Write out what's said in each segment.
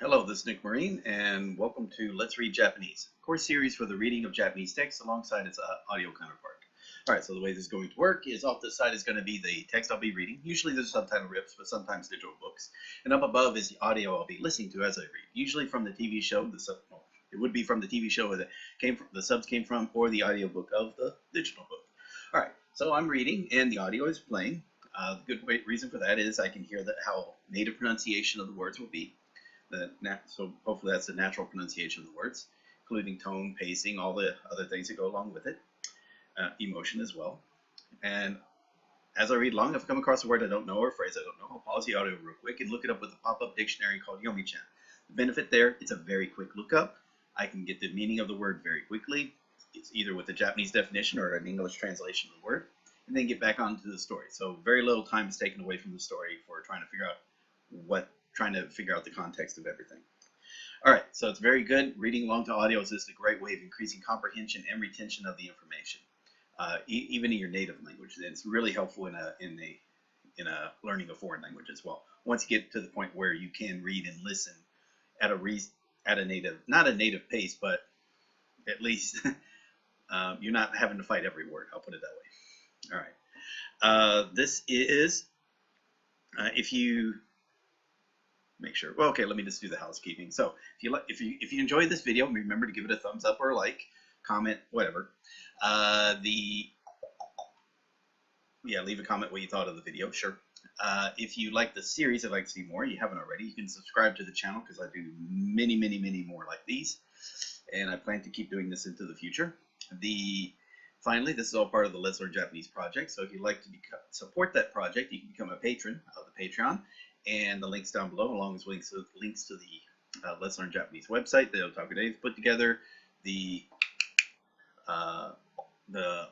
Hello, this is Nick Marine, and welcome to Let's Read Japanese, a course series for the reading of Japanese text alongside its audio counterpart. Alright, so the way this is going to work is off this side is going to be the text I'll be reading. Usually there's subtitle rips, but sometimes digital books. And up above is the audio I'll be listening to as I read, usually from the TV show. It would be from the TV show that the subs came from, or the audiobook of the digital book. Alright, so I'm reading, and the audio is playing. The good reason for that is I can hear how native pronunciation of the words will be. So hopefully that's the natural pronunciation of the words, including tone, pacing, all the other things that go along with it, emotion as well. And as I read along, if I come across a word I don't know or a phrase I don't know, I'll pause the audio real quick and look it up with a pop-up dictionary called Yomi-chan. The benefit there, it's a very quick lookup. I can get the meaning of the word very quickly. It's either with a Japanese definition or an English translation of the word, and then get back onto the story. So very little time is taken away from the story for trying to figure out the context of everything. All right, so it's very good. Reading along to audio is just a great way of increasing comprehension and retention of the information, even in your native language. And it's really helpful in a learning a foreign language as well. Once you get to the point where you can read and listen at a native, not a native pace, but at least you're not having to fight every word. I'll put it that way. All right, this is if you. Make sure. Well, okay, let me just do the housekeeping. So if you enjoyed this video, remember to give it a thumbs up or a like, comment, whatever. Leave a comment what you thought of the video. Sure. If you like the series, I'd like to see more. You haven't already, you can subscribe to the channel because I do many more like these, and I plan to keep doing this into the future. Finally, this is all part of the Let's Learn Japanese project. So if you'd like to support that project, you can become a patron of the Patreon. And the links down below, along with links to the Let's Learn Japanese website that Otaku Dave put together, the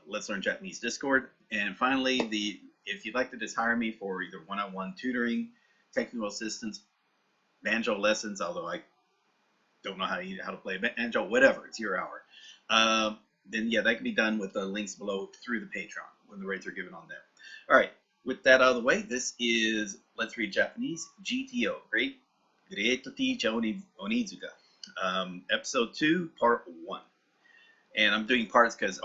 Let's Learn Japanese Discord, and finally, if you'd like to just hire me for either one-on-one tutoring, technical assistance, banjo lessons, although I don't know how to play banjo, whatever, it's your hour. Then yeah, that can be done with the links below through the Patreon when the rates are given on there. All right. With that out of the way, this is Let's Read Japanese, GTO, Great Teacher Onizuka, Episode 2, Part 1. And I'm doing parts because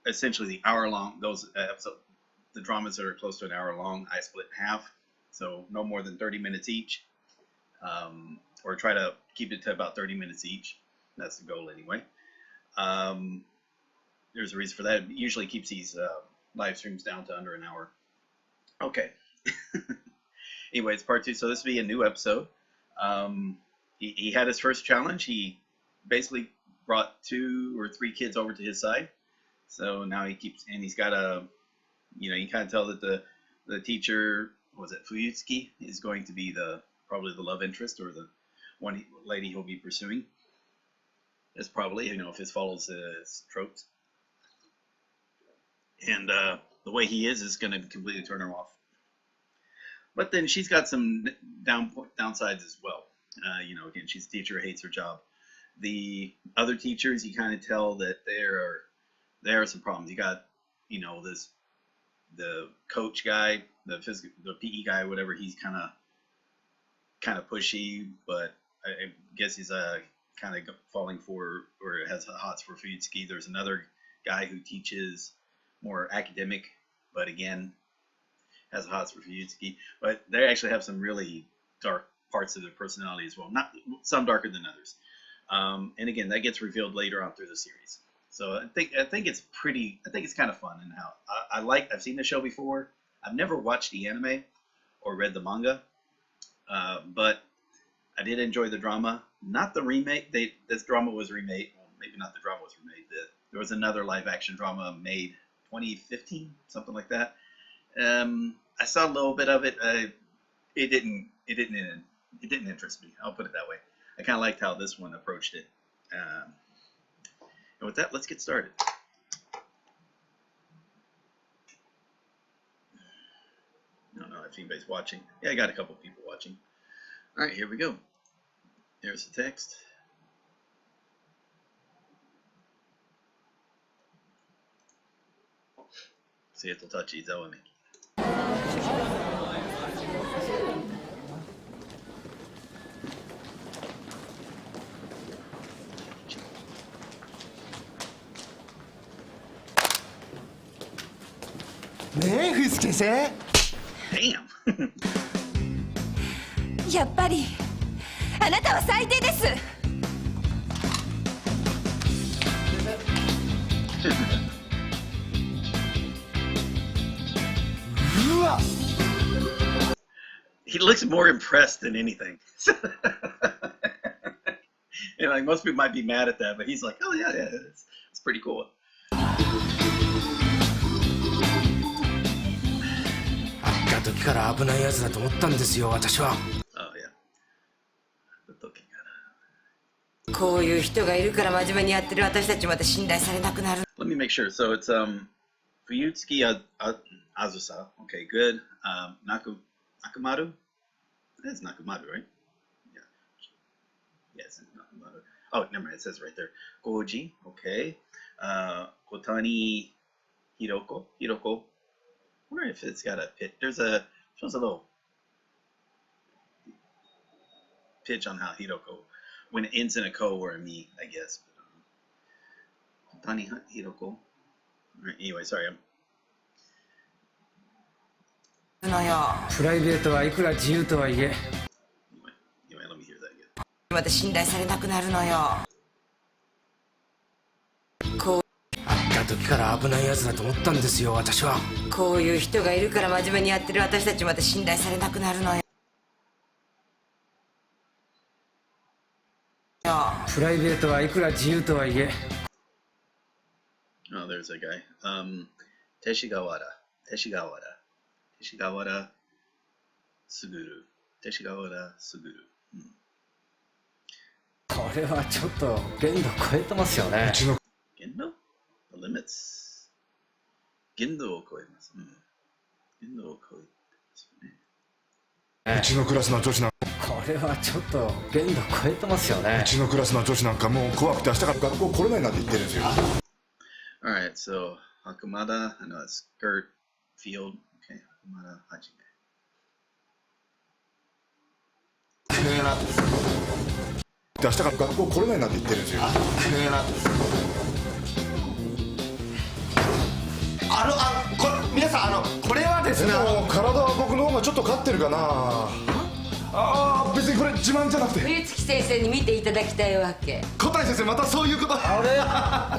essentially the hour-long, the dramas that are close to an hour long, I split in half, so no more than 30 minutes each, or try to keep it to about 30 minutes each. That's the goal anyway. There's a reason for that. It usually keeps these live streams down to under an hour. Okay. Anyway, it's part 2, so this will be a new episode. He had his first challenge. He basically brought 2 or 3 kids over to his side. So now he's got you kind of tell that the teacher, was it Fuyutsuki, is going to be probably the love interest or the one lady he'll be pursuing. It's probably, if this follows his tropes. And the way he is going to completely turn her off. But then she's got some downsides as well. Again, she's a teacher who hates her job. The other teachers, you kind of tell that there are some problems. You got, the coach guy, the PE guy, whatever. He's kind of pushy, but I guess he's kind of falling for or has hots for Fuyutsuki. There's another guy who teaches more academic, but again, has hots for Fuyutsuki. But they actually have some really dark parts of their personality as well. Not some darker than others. And again, that gets revealed later on through the series. So I think it's kind of fun and how I've seen the show before. I've never watched the anime or read the manga, but I did enjoy the drama. Not the remake. This drama was remade. Well, maybe not the drama was remade. There was another live action drama made 2015, something like that. I saw a little bit of it. It didn't interest me. I'll put it that way. I kind of liked how this one approached it. And with that, let's get started. I don't know if anybody's watching. Yeah, I got a couple people watching. All right, here we go. There's the text. See it will touch Izawami. ねえ、藤木先生。Damn. やっぱりあなたは最低です。うわ。He looks more impressed than anything. And like most people might be mad at that, but he's like, oh yeah, it's pretty cool. 会った時から危ないやつだと思ったんですよ、私は。Oh yeah. こういう人がいるから真面目にやってる私たちまで信頼されなくなる。Let me make sure. So it's Fuyutsuki Azusa. Okay, good. Nakamoto. That's Nakamoto, right? Yeah. Yes, Nakamoto. Oh, never mind. It says right there. Koji. Okay. Kotani Hiroko. Hiroko. I wonder if it's got a pitch. Shows a little pitch on how Hiroko, when it ends in a ko or a mi, I guess. Kotani Hiroko. Right, anyway, sorry. プライベートはいくら自由とはいえ、 Anyway, let me hear that again. まで信頼されなくなるのよ。こう会った時から危ないやつだと思ったんですよ、私は。こういう人がいるから真面目にやってる私たちまで信頼されなくなるのよ。プライベートはいくら自由とはいえ。 Oh, there's a guy. Teshigawara Suguru. Teshigawara Suguru. これはちょっと限度超えてますよね。 Gendo? The limits. Gendo を超えます。Gendo を超えますよね。うちのクラスの女子なんか、これはちょっと限度超えてますよね。うちのクラスの女子なんかもう怖くて明日から学校来れないなんて言ってるんですよ。 Alright, so Hakumada, I know that's skirt, field. Okay, Hakumada Hajime. 明日から学校来れないなんて言ってるんですよ。これ皆さんこれはですね。でも体は僕の方がちょっと勝ってるかな。別にこれ自慢じゃなくて。冬月先生に見ていただきたいわけ。小谷先生またそういうこと。あれ、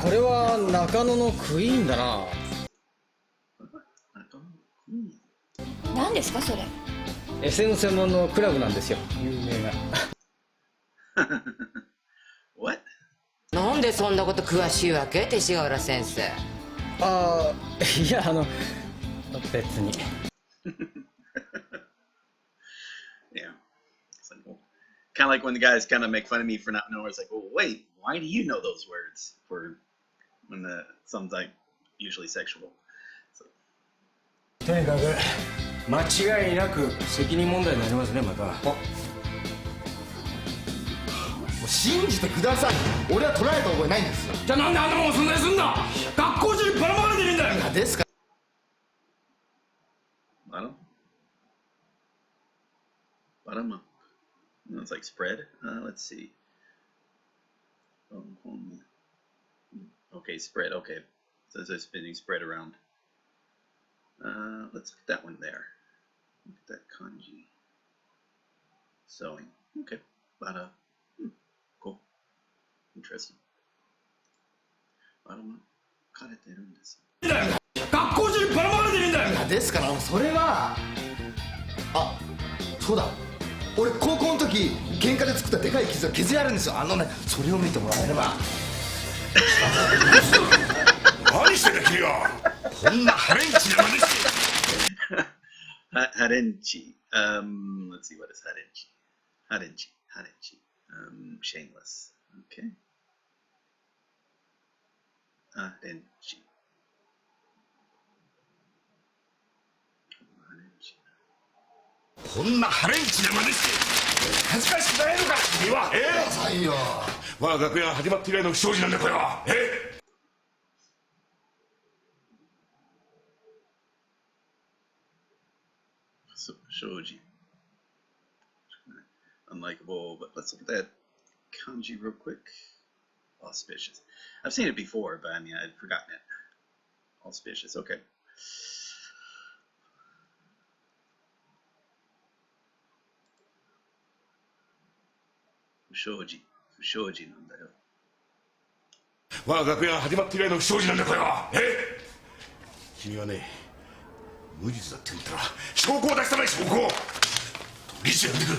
これは中野のクイーンだな。何ですかそれ。 SM 専門のクラブなんですよ、有名な。What? なんでそんなこと詳しいわけ、勅使河原先生。ああ、いや別に。Yeah. It's like, well, kind of like when the guys kind of make fun of me for not knowing. It's like, well, wait, why do you know those words for when something's like usually sexual? So, とにかく間違いなく責任問題になりますね、また。もう信じてください。俺は捉えた覚えないんですよ。じゃあなんであんなもんそんなにすんだ。学校中にばらまかれてるんだよ。いやですから。Bottom up. It's like spread. Let's see. Okay, spread. Okay. So it's spinning spread around. Let's look at that one there. Look at that kanji. Sewing. Okay. Cool. Interesting. Bottom up. 枯れてるんです。学校中にばらまかれてるんだよ。いやですからそれはそうだ。俺高校の時喧嘩で作ったでかい傷が削りあるんですよ。それを見てもらえれば。何してんだ君は。こんなハレンチな真似して。Harenchi. Let's see, what is Harenchi? Harenchi. Shameless. Okay. Harenchi. こんなハレンチな真似して恥ずかしくないのか君は。いよ。我が学園は始まって以来の不祥事なんだこれは。Shoji. Unlikable, but let's look at that kanji real quick. Auspicious. I've seen it before, but I mean, I'd forgotten it. Auspicious, okay. 不祥事。不祥事なんだよ。我が学園は始まって以来の不祥事なんだこれは。君はね、無実だって言ったら証拠を出したまえ、証拠を。理事やめてくる。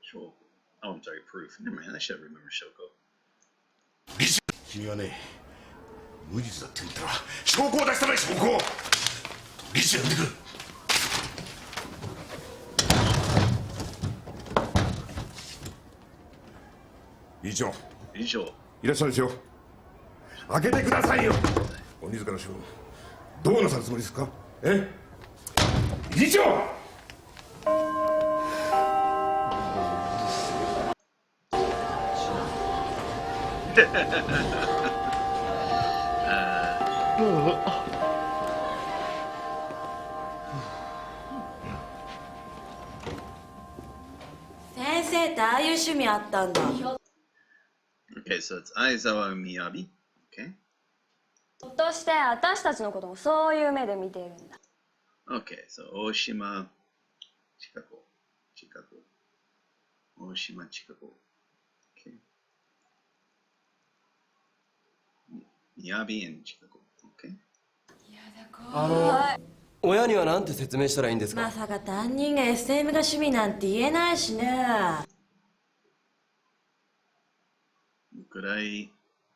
証拠。Oh, I'm sorry, proof. Never mind, I should remember 証拠。理事、君はね、無実だって言ったら証拠を出したまえ、証拠を。理事やめてくる。理事長、理事長。いらっしゃるですよ。開けてくださいよ。鬼塚の将軍、どうなさるつもりですか。理事長。先生ってああいう趣味あったんだ。 Okay, so it's Aizawa Miyabi. Okay. ひょっとして私たちのこともそういう目で見ているんだ。 Okay, so Oshima Chikako. Chikako. Oshima Chikako. Okay. Miyabi and Chikako. Okay. 親には何て説明したらいいんですか。まさか担任が SM が趣味なんて言えないしね。暗い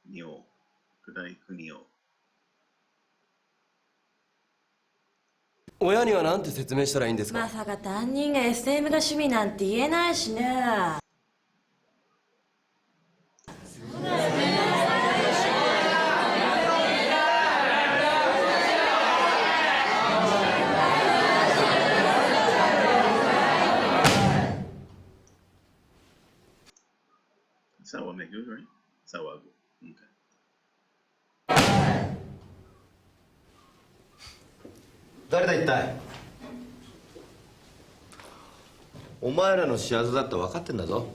国を。暗い国を。親には何て説明したらいいんですか。まさか担任が SM が趣味なんて言えないしね。Sawamegu, right? Sawagu. Okay. 誰だ一体。お前らの仕業だって分かってんだぞ。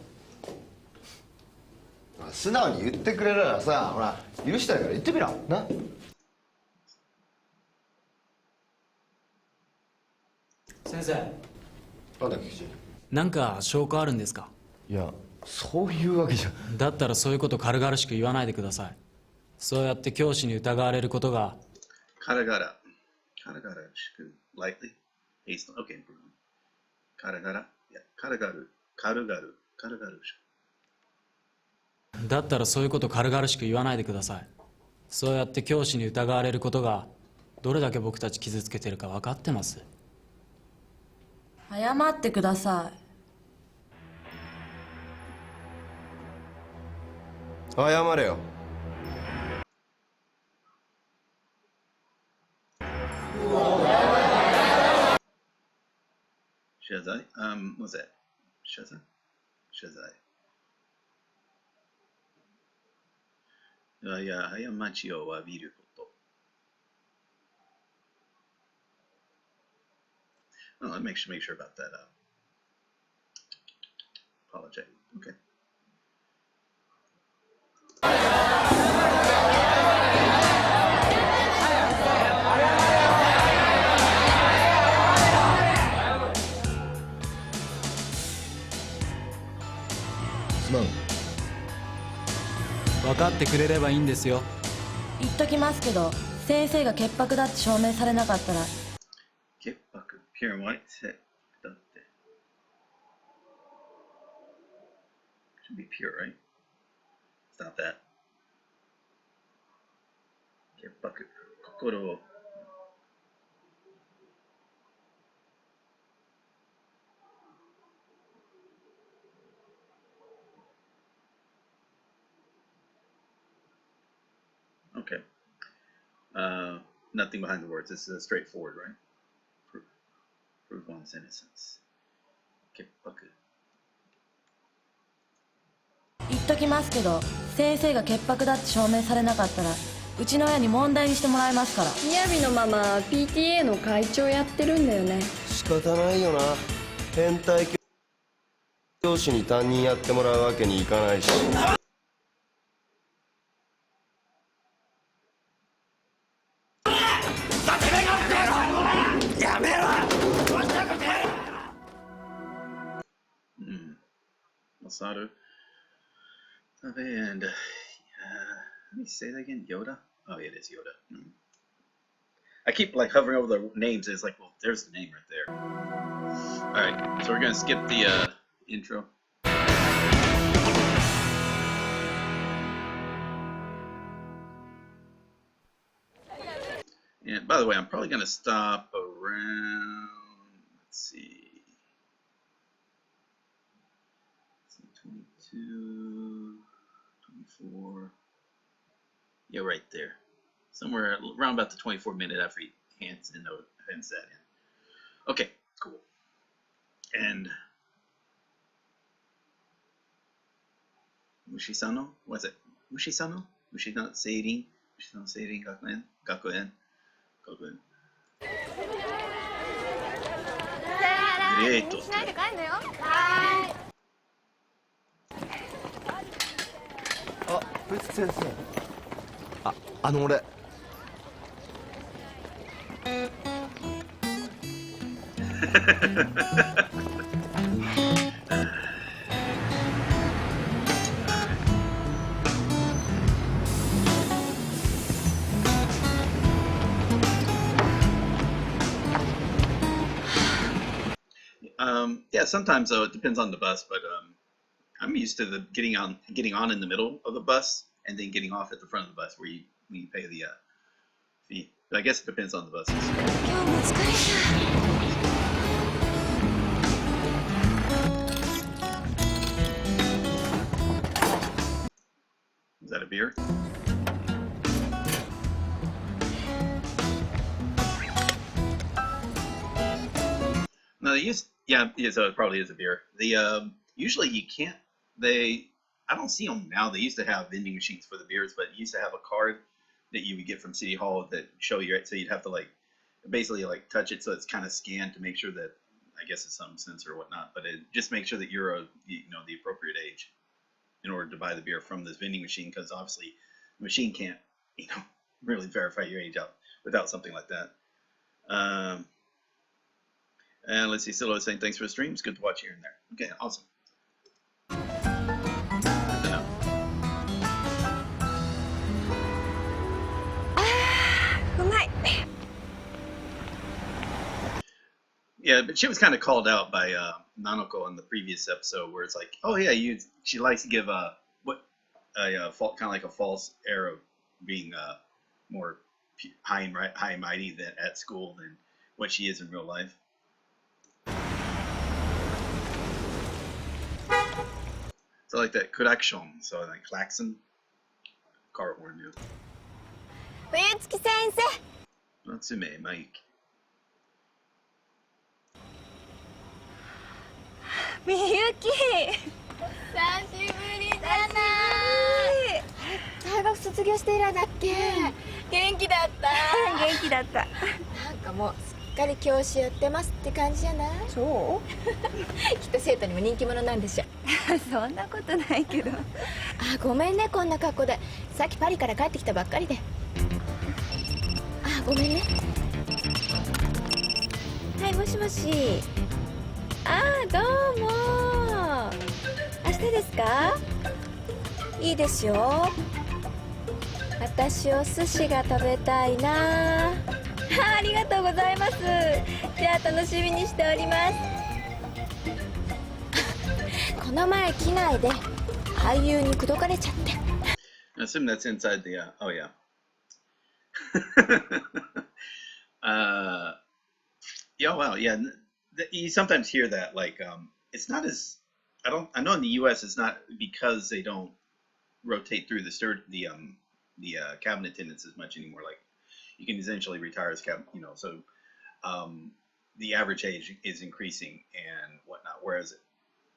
素直に言ってくれるならさ、ほら許したいから言ってみろな。先生、なんだ菊池。なんか証拠あるんですか。いや、そういうわけじゃ。だったらそういうこと軽々しく言わないでください。そうやって教師に疑われることが。Karagara. Karagara. Lightly. Haste. Okay. Karagara. Yeah. Karagaru. Karugaru. Karugaru. だったらそういうこと軽々しく言わないでください。そうやって教師に疑われることがどれだけ僕たち傷つけてるか分かってます。謝ってください。謝れよ。Shazai? What's that? Shazai? Shazai. Yeah, hayamachi o wabiru koto. Oh, let me make sure about that. Apologize. Okay. すまん。分かってくれればいいんですよ。言っときますけど、先生が潔白だって証明されなかったら。潔白 pure and white だって。Should be pure, right? It's not that. 潔白。心を。Okay. Nothing behind the words. This is straightforward, right? Prove one's innocence. 潔白。言っときますけど、先生が潔白だって証明されなかったらうちの親に問題にしてもらいますから。雅のママ PTA の会長やってるんだよね。仕方ないよな。変態教師に担任やってもらうわけにいかないし。Masaru. And let me say that again. Yoda. Oh, it is Yoda. I keep like hovering over the names. And it's like, well, there's the name right there. All right, so we're gonna skip the intro. And by the way, I'm probably gonna stop around. Let's see. 22, 24. Yeah, right there. Somewhere around about the 24-minute after he hands that in. Okay, cool. And Mushisano? What's it? Mushisano? Mushisano Seirin? Mushisano Seirin Gakuen? Gakuen? Gakuen. Great. しないで帰んのよ。あ、藤木先生。俺。Yeah, sometimes though it depends on the bus, but I'm used to the getting on in the middle of the bus and then getting off at the front of the bus where you pay the fee. But I guess it depends on the buses. 今日も疲れた。 Is that a beer? No, they used. Yeah, so it probably is a beer. The usually you can't. I don't see them now. They used to have vending machines for the beers, but you used to have a card that you would get from City Hall that show you. So you'd have to basically touch it so it's kind of scanned to make sure that I guess it's some sensor or whatnot. But it just make sure that you're the appropriate age in order to buy the beer from this vending machine, because obviously the machine can't really verify your age out without something like that. And let's see, Silo is saying thanks for the stream. It's good to watch here and there. Okay, awesome. Yeah, but she was kind of called out by Nanoko in the previous episode, where it's like, oh yeah, she likes to give kind of like a false air of being more high and mighty than at school than what she is in real life. So like that klaxon, so like klaxon, car horn. Fuyutsuki sensei. Natsume, Mike. みゆき。久しぶりだな。大学卒業して以来だっけ。元気だった。元気だった。なんかもうすっかり教師やってますって感じじゃない？そう？きっと生徒にも人気者なんでしょ。そんなことないけど。あ、ごめんねこんな格好で。さっきパリから帰ってきたばっかりで。あ、ごめんね。はい、もしもし。あー、どうも。明日ですか？いいですよ。私お寿司が食べたいな。ありがとうございます。じゃあ楽しみにしております。この前機内で俳優に口説かれちゃって。I assume that's inside the. Oh yeah. Yeah. Wow. Yeah. You sometimes hear that it's not as I know in the U.S. it's not because they don't rotate through the cabin attendants as much anymore. Like you can essentially retire as cabin, so the average age is increasing and whatnot. Whereas,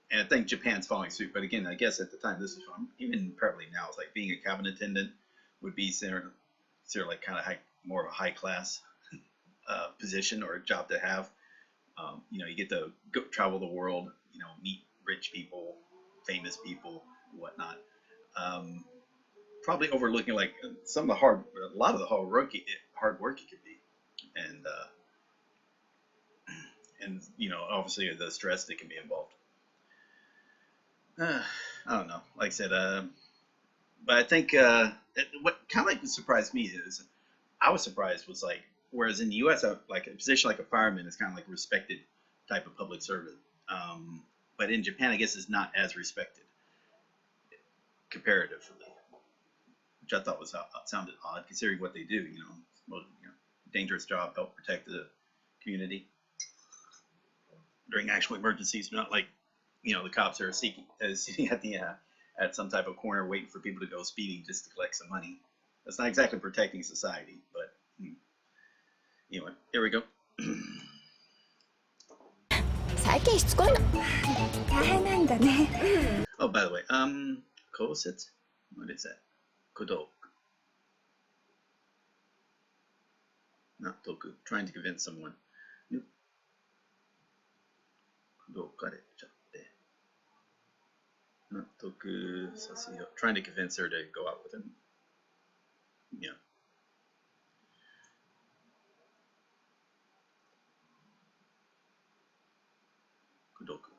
and I think Japan's following suit. But again, I guess at the time this is from, even probably now, it's like being a cabin attendant would be sort of like kind of more of a high class position or a job to have. You get to go travel the world, meet rich people, famous people, whatnot. Probably overlooking like a lot of the hard work it could be, and obviously the stress that can be involved. I don't know. Like I said, but I think what kind of like surprised me is I was surprised was like, whereas in the U.S., like a position like a fireman is kind of like a respected type of public servant, but in Japan, I guess it's not as respected comparatively, which I thought was sounded odd considering what they do. You know, dangerous job, help protect the community during actual emergencies, not like the cops are sitting at the at some type of corner waiting for people to go speeding just to collect some money. That's not exactly protecting society, but anyway, here we go. 最近しつこいの。大変なんだね。Oh, by the way, kosetsu? What is that? Kodoku. Not toku. Trying to convince someone. Kodokarechatte. Not toku sasuyo. Trying to convince her to go out with him. Yeah. Kodoku.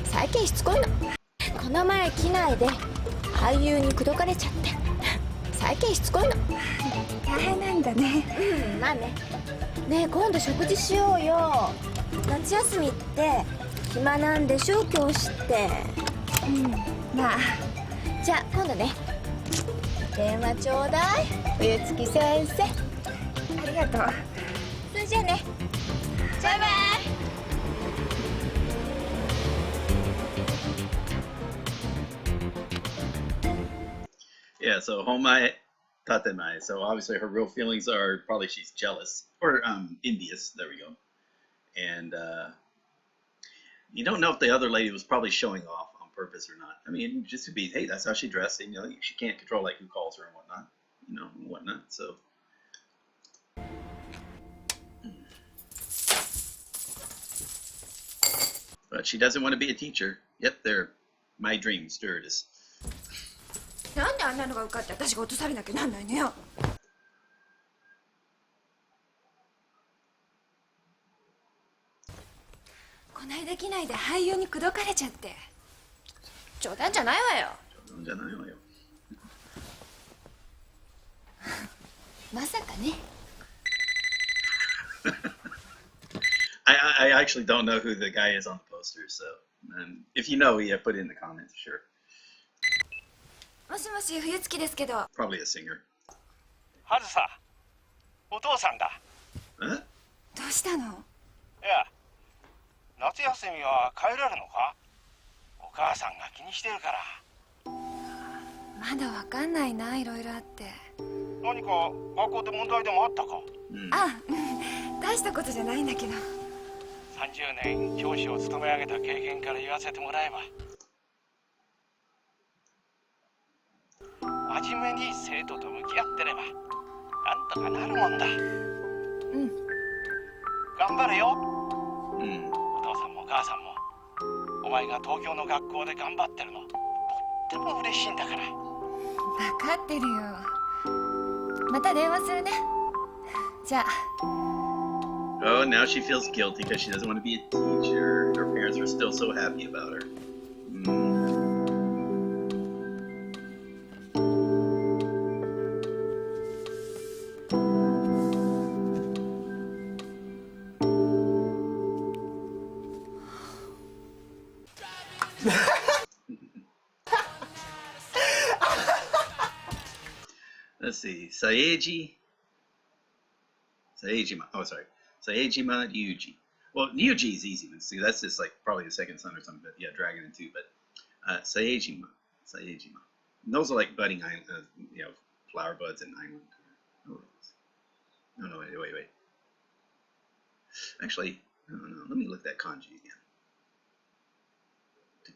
最近しつこいの。この前機内で俳優に口説かれちゃって。最近しつこいの。大変なんだね。まあね。ねえ今度食事しようよ。夏休みって暇なんでしょ教師って。まあじゃあ今度ね。電話ちょうだい冬月先生。ありがとう。それじゃあね。バイバイ。Yeah, so Homai Tatemai. So obviously her real feelings are probably she's jealous or envious. There we go. And you don't know if the other lady was probably showing off on purpose or not. I mean, just to be, hey, that's how she dressed. And, she can't control like who calls her and whatnot. And whatnot. So. But she doesn't want to be a teacher. Yep, they're my dream stewardess. なんであんなのが受かって私が落とされなきゃなんないのよ。こないできないで俳優に口説かれちゃって冗談じゃないわよ。冗談じゃないわよ。まさかね。I actually don't know who the guy is on the poster, so if you know, yeah, put it in the comments, sure. もしもし冬月ですけど。Probably a singer. はずさ、お父さんだ。え？どうしたの？いや、夏休みは帰られるのか？お母さんが気にしてるから。まだわかんないな、いろいろあって。何か学校で問題でもあったか？大したことじゃないんだけど。30年教師を務め上げた経験から言わせてもらえば。真面目に生徒と向き合ってればなんとかなるもんだ。頑張れよ。お父さんもお母さんもお前が東京の学校で頑張ってるのとっても嬉しいんだから。分かってるよ。また電話するね。じゃあ。Oh, now she feels guilty because she doesn't want to be a teacher. Her parents were still so happy about her. Let's see, Saejima. Oh, sorry, Saejima Ryuji. Well, Ryuji is easy. See, that's just like probably the second son or something. But yeah, Dragon and two. But Saejima. And those are like budding island, flower buds and island. No, wait. Actually, no. Let me look at that kanji again. To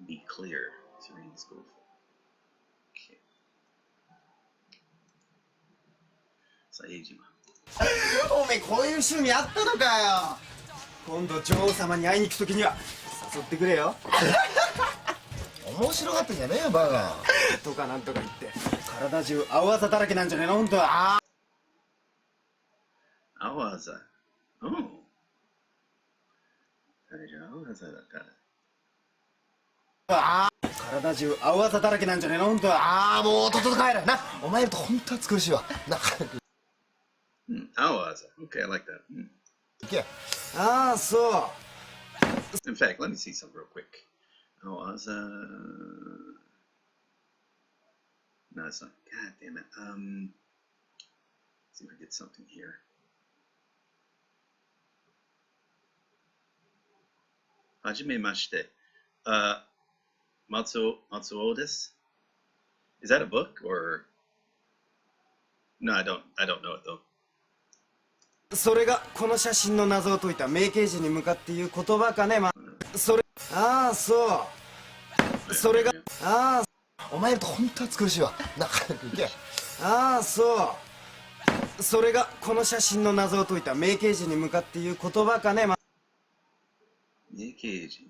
be clear, Serene School. Okay. Saejima. おめえこういう趣味あったのかよ。今度女王様に会いに行くときには誘ってくれよ。面白がってんじゃねえよバカ。とかなんとか言って体中青あざだらけなんじゃねえの本当は。青あざ。Oh. 青あざだから。ああ、体中青あざだらけなんじゃねえの本当は。ああ、もうとっとと帰れな。お前いると本当は苦しいわな。青あざ。Okay, I like that. いけ。ああ、そう。 In fact, let me see something real quick. Oh, I was no, it's not. God damn it. Let's see if I get something here. Hajimemashite. Matsuo desu. Is that a book or? No, I don't know it though. それがこの写真の謎を解いた名刑事に向かって言う言葉かね。それ、ああ、そう。それが、ああ、お前いると本当は苦しいわな。いけ。ああ、そう。それがこの写真の謎を解いた名刑事に向かって言う言葉かね。名刑事。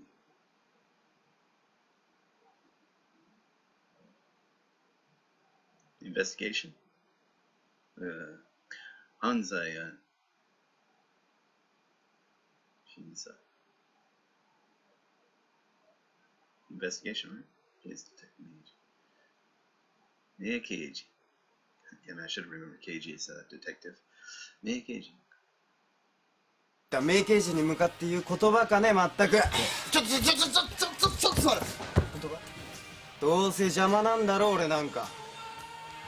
Investigation. 犯罪や。Investigation, right? Please detect me. Eikichi. Damn, I should remember KG is a detective. Eikichi. 名刑事に向かって言う言葉かね。全く。ちょっと座る。本当か。どうせ邪魔なんだろ俺なんか。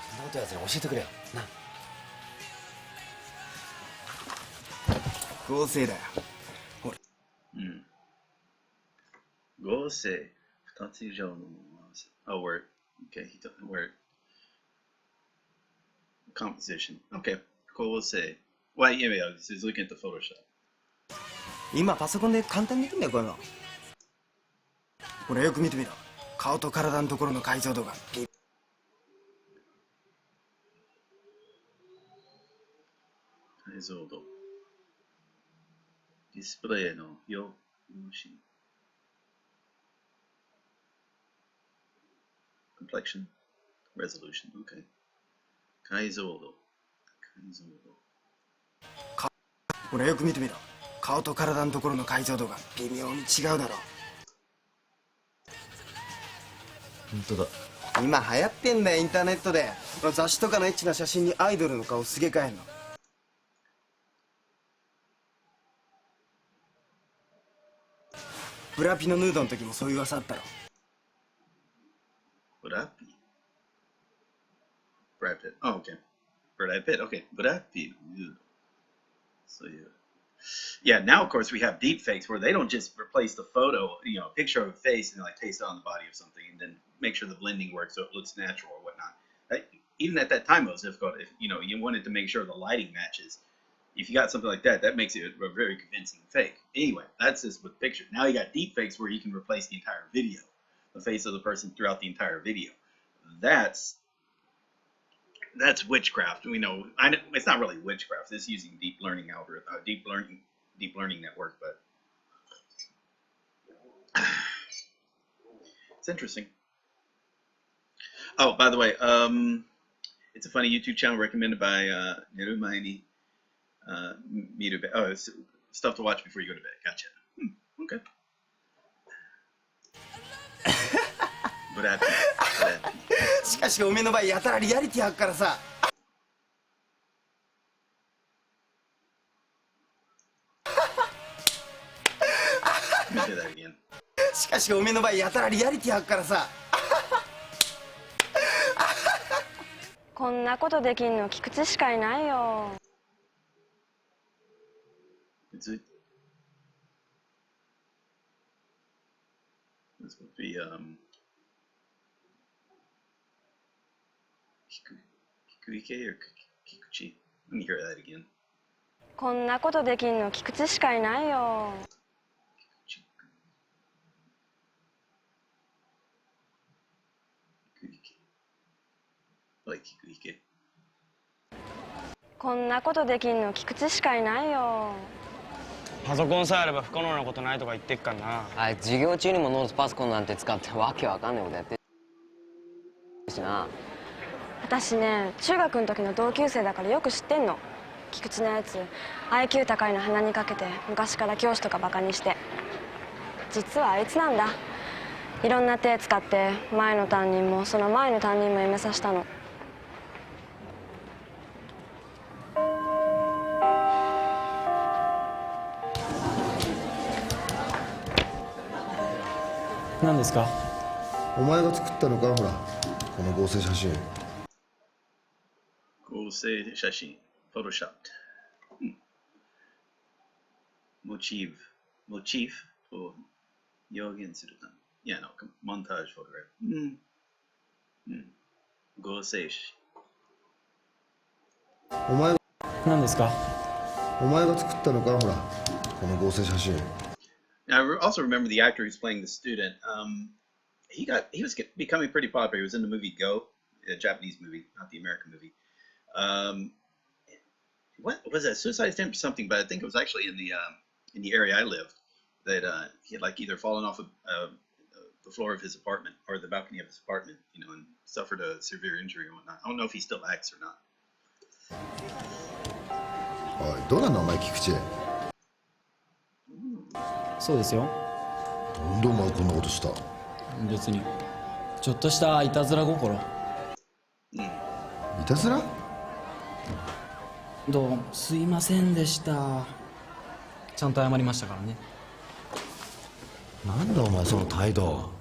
そんなことやつに教えてくれよな。合成だよ。合成2つ以上のOh, word. Okay, word. Composition. Okay, 合成。Well, yeah, this is looking at the Photoshop. 今パソコンで簡単にできるんだよこういうの。これよく見てみろ。顔と体のところの解像度が。解像度。ディスプレイの用紙。Complexion, resolution, okay. 解像度。これよく見てみろ。顔と体のところの解像度が微妙に違うだろう。本当だ。今流行ってんだよインターネットで。雑誌とかのエッチな写真にアイドルの顔すげ替えんの。ブラピのヌードの時もそういう噂あったろ。Brad Pitt. Oh, okay. Brad Pitt. Okay. Brad Pitt. So yeah. Now of course we have deep fakes where they don't just replace the photo, a picture of a face, and like paste it on the body of something, and then make sure the blending works so it looks natural or whatnot. Even at that time, it was difficult. If you wanted to make sure the lighting matches. If you got something like that, that makes it a very convincing fake. Anyway, that's just with pictures. Now you got deep fakes where you can replace the entire video, the face of the person throughout the entire video. That's witchcraft. We know it's not really witchcraft. It's using deep learning algorithm, deep learning network, but it's interesting. Oh, by the way, it's a funny YouTube channel recommended by Nerumaini. It's stuff to watch before you go to bed. Gotcha. Okay. But しかしおめえの場合やたらリアリティあっからさ。しかしおめえの場合やたらリアリティあっからさ。こんなことできんの菊池しかいないよ。This would be Kikuike or Kikuchi. Let me hear that again. こんなことできんの菊池しかいないよ。Like Kikuike. こんなことできんの菊池しかいないよ。パソコンさえあれば不可能なことないとか言ってっからな。あいつ授業中にもノートパソコンなんて使ってわけわかんないことやってるしな。私ね、中学の時の同級生だからよく知ってんの。菊池のやつ IQ 高いの鼻にかけて昔から教師とかバカにして。実はあいつなんだ。いろんな手使って前の担任もその前の担任も辞めさせたの。何ですか？お前が作ったのか、ほらこの合成写真。合成写真、Photoshopped。モチーフを表現するため。いや、モンタージュフォトグラフ。合成し。お前何ですか？お前が作ったのか、ほらこの合成写真。I also remember the actor who's playing the student. He was becoming pretty popular. He was in the movie Go, a Japanese movie, not the American movie. What was that? Suicide attempt or something? But I think it was actually in the area I lived that he had like either fallen off of the floor of his apartment or the balcony of his apartment, you know, and suffered a severe injury and whatnot. I don't know if he still acts or not. おい、どうなんだお前菊池。そうですよ。なんでお前こんなことした？別にちょっとしたいたずら心。いたずら？どうもすいませんでした。ちゃんと謝りましたからね。なんだお前その態度。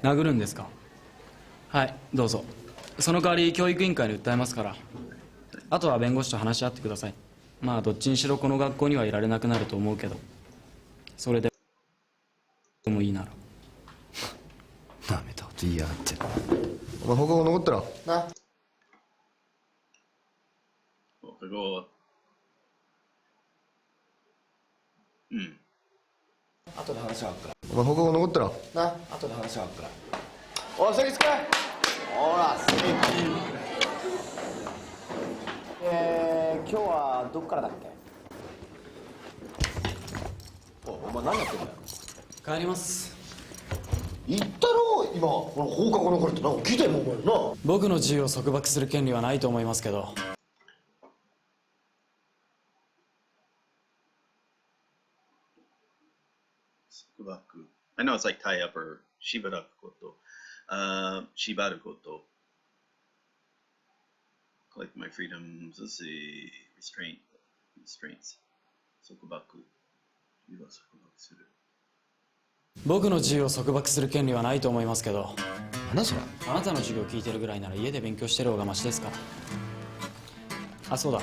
殴るんですか？はい、どうぞ。その代わり教育委員会に訴えますから。あとは弁護士と話し合ってください。まあどっちにしろこの学校にはいられなくなると思うけど、それでもいいなら。なめたこと言いやがって。お前放課後残ったらな。放課後。後で話があるから。お前放課後残ったらな、後で話があるから。おい、席つけ。ほら、席。今日はどっからだっけ？お前何やってんだよ。帰ります。言ったろ今、放課後残るってなんか聞いたよお前な。僕の自由を束縛する権利はないと思いますけど。I know it's like tie up or shibaraku koto. Shibaru koto. Collect my freedoms. Let's see. Restraints. Sokubaku. 僕の自由を束縛する権利はないと思いますけど。何それ？あなたの授業を聞いてるぐらいなら家で勉強してる方がマシですから。あ、そうだ。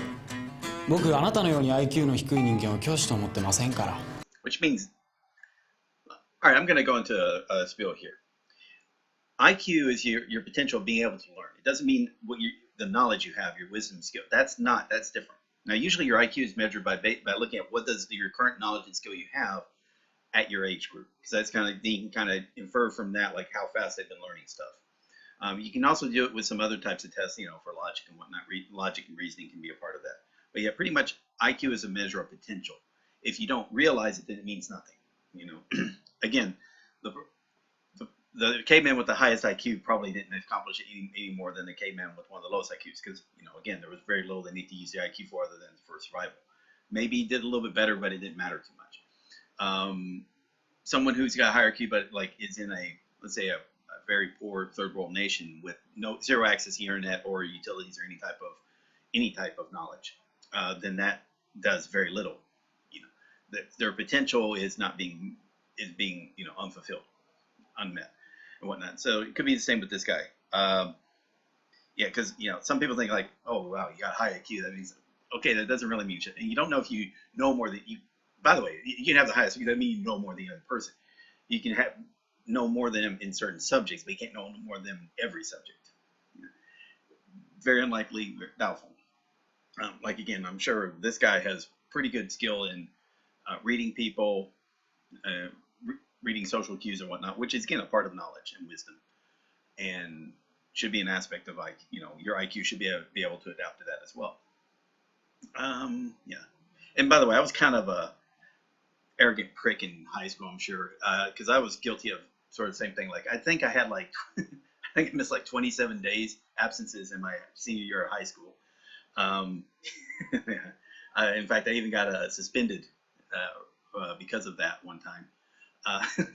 僕あなたのように IQ の低い人間を教師と思ってませんから。Which means, all right, I'm going to go into a spiel here. IQ is your potential of being able to learn. It doesn't mean the knowledge you have, your wisdom skill. That's different. Now, usually your IQ is measured by looking at what does your current knowledge and skill you have at your age group, because that's you can kind of infer from that like how fast they've been learning stuff. You can also do it with some other types of tests, you know, for logic and whatnot. Logic and reasoning can be a part of that. But yeah, pretty much IQ is a measure of potential. If you don't realize it, then it means nothing. You know, again, the caveman with the highest IQ probably didn't accomplish any more than the caveman with one of the lowest IQs, because, you know, again, there was very little they need to use the IQ for other than for survival. Maybe he did a little bit better, but it didn't matter too much. Someone who's got a higher IQ but like is in let's say a very poor third world nation with zero access to the internet or utilities or any type of knowledge, then that does very little. You know, their potential is being you know, unfulfilled, unmet, and whatnot. So it could be the same with this guy. Yeah, because, you know, some people think like, oh wow, you got high IQ, that means okay, that doesn't really mean shit. And you don't know if you know more than you. By the way, you can have the highest IQ, that means you know more than the other person. You can know more than them in certain subjects, but you can't know more than them in every subject. Very unlikely, very doubtful. Like again, I'm sure this guy has pretty good skill in reading people, reading social cues and whatnot, which is again a part of knowledge and wisdom, and should be an aspect of like, you know, your IQ should be able to adapt to that as well. Yeah. And by the way, I was kind of a arrogant prick in high school, I'm sure, because I was guilty of sort of the same thing. Like I think I had like I think I missed like 27 days absences in my senior year of high school. In fact, I even got suspended because of that one time.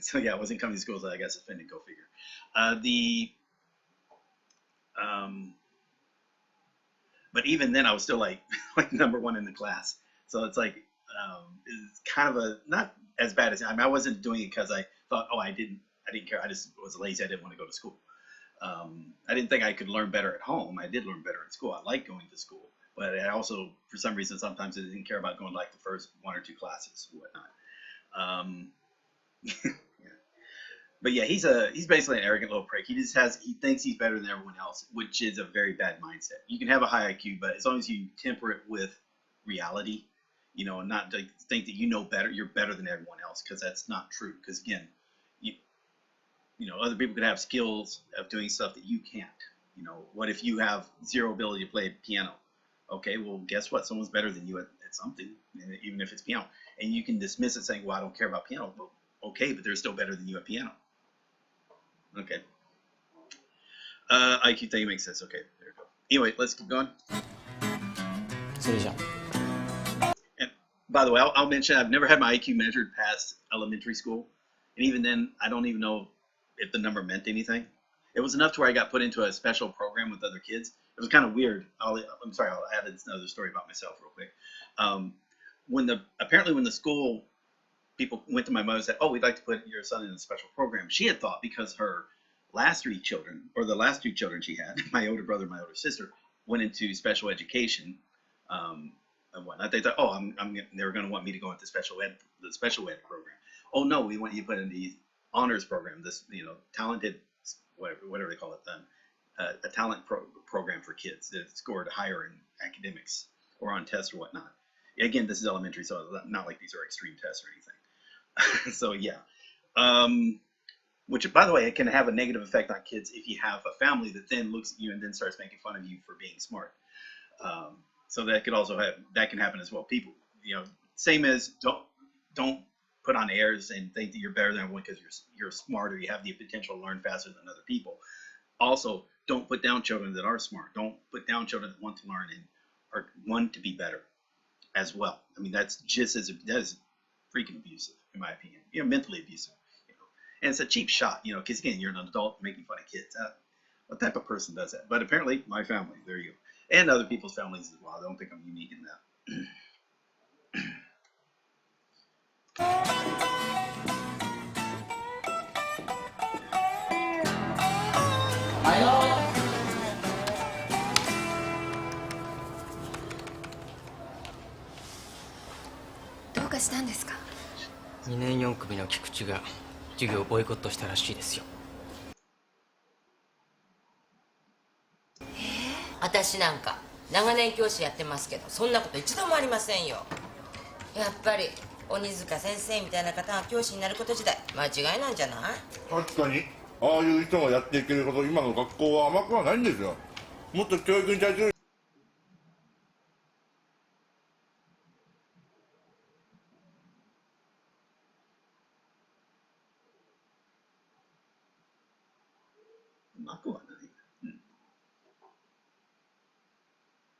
So yeah, I wasn't coming to school, so I got suspended. Go figure. But even then, I was still like number one in the class. So it's like it's kind of not as bad as I wasn't doing it because I thought, oh, I didn't care. I just was lazy. I didn't want to go to school. I didn't think I could learn better at home. I did learn better at school. I liked going to school, but I also, for some reason, sometimes I didn't care about going like the first 1 or 2 classes or whatnot. Yeah. But yeah, he's basically an arrogant little prick. He thinks he's better than everyone else, which is a very bad mindset. You can have a high IQ, but as long as you temper it with reality, and not to think that you're better than everyone else, because that's not true. Because again, other people could have skills of doing stuff that you can't. What if you have zero ability to play piano? Okay, well, guess what? Someone's better than you at something, even if it's piano. And you can dismiss it saying, well, I don't care about piano. Well, okay, but they're still better than you at piano. Okay. IQ thing makes sense. Okay, there we go. Anyway, let's keep going. And by the way, I'll mention I've never had my IQ measured past elementary school. And even then, I don't even know if the number meant anything. It was enough to where I got put into a special program with other kids. It was kind of weird. I'm sorry, I'll add another story about myself real quick. Apparently when the school people went to my mother and said, oh, we'd like to put your son in a special program. She had thought because her last 3 children, or the last 2 children she had, my older brother and my older sister, went into special education and whatnot. They thought, oh, they were going to want me to go into the special ed program. Oh no, we want you to put in the honors program, this talented, whatever they call it, a talent program for kids that scored higher in academics or on tests or whatnot. Again, this is elementary, so not like these are extreme tests or anything. So yeah, which by the way, it can have a negative effect on kids if you have a family that then looks at you and then starts making fun of you for being smart. So that can happen as well. People, same as don't put on airs and think that you're better than everyone because you're smart or you have the potential to learn faster than other people. Also, don't put down children that are smart. Don't put down children that want to learn and or want to be better as well. I mean, that's freaking abusive, in my opinion. Mentally abusive. And it's a cheap shot, because again, you're an adult making fun of kids. What type of person does that? But apparently, my family. There you go, and other people's families as well. I don't think I'm unique in that.どうかしたんですか2年4組の菊池が授業をボイコットしたらしいですよ。私なんか長年教師やってますけどそんなこと一度もありませんよ。やっぱり鬼塚先生みたいな方が教師になること自体間違いなんじゃない？確かにああいう人がやっていけるほど今の学校は甘くはないんですよ。もっと教育に対する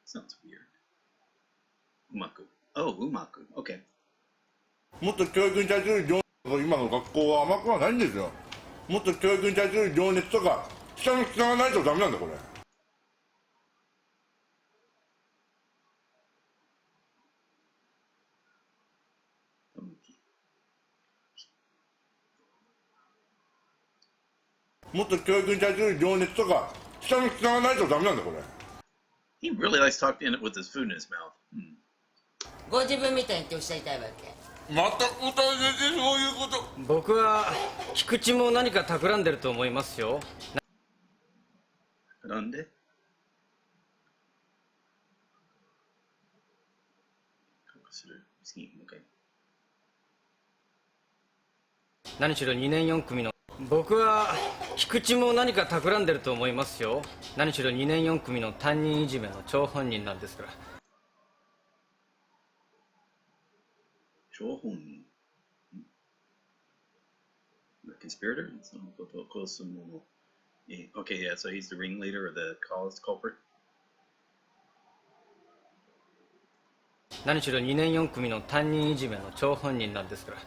Sounds weird. Umaku. Oh, umaku. Okay. もっと教育に対する情熱今の学校は甘くはないんですよ。もっと教育に対する情熱とか下の下がないとダメなんだこれ。もっと教育に対する情熱とか下の下がないとダメなんだこれ。He really likes talking with his food in his mouth. ご自分みたいにっておっしゃりたいわけ。また歌い出てそういうこと。僕は菊池も何か企んでると思いますよ。なんで？何しろ2年4組の僕は菊池も何か企んでると思いますよ。何しろ2年4組の担任いじめの張本人なんですから。張本人 The conspirator? Okay, yeah, so he's the ringleader or the culprit? 何しろ2年4組の担任いじめの張本人なんですから。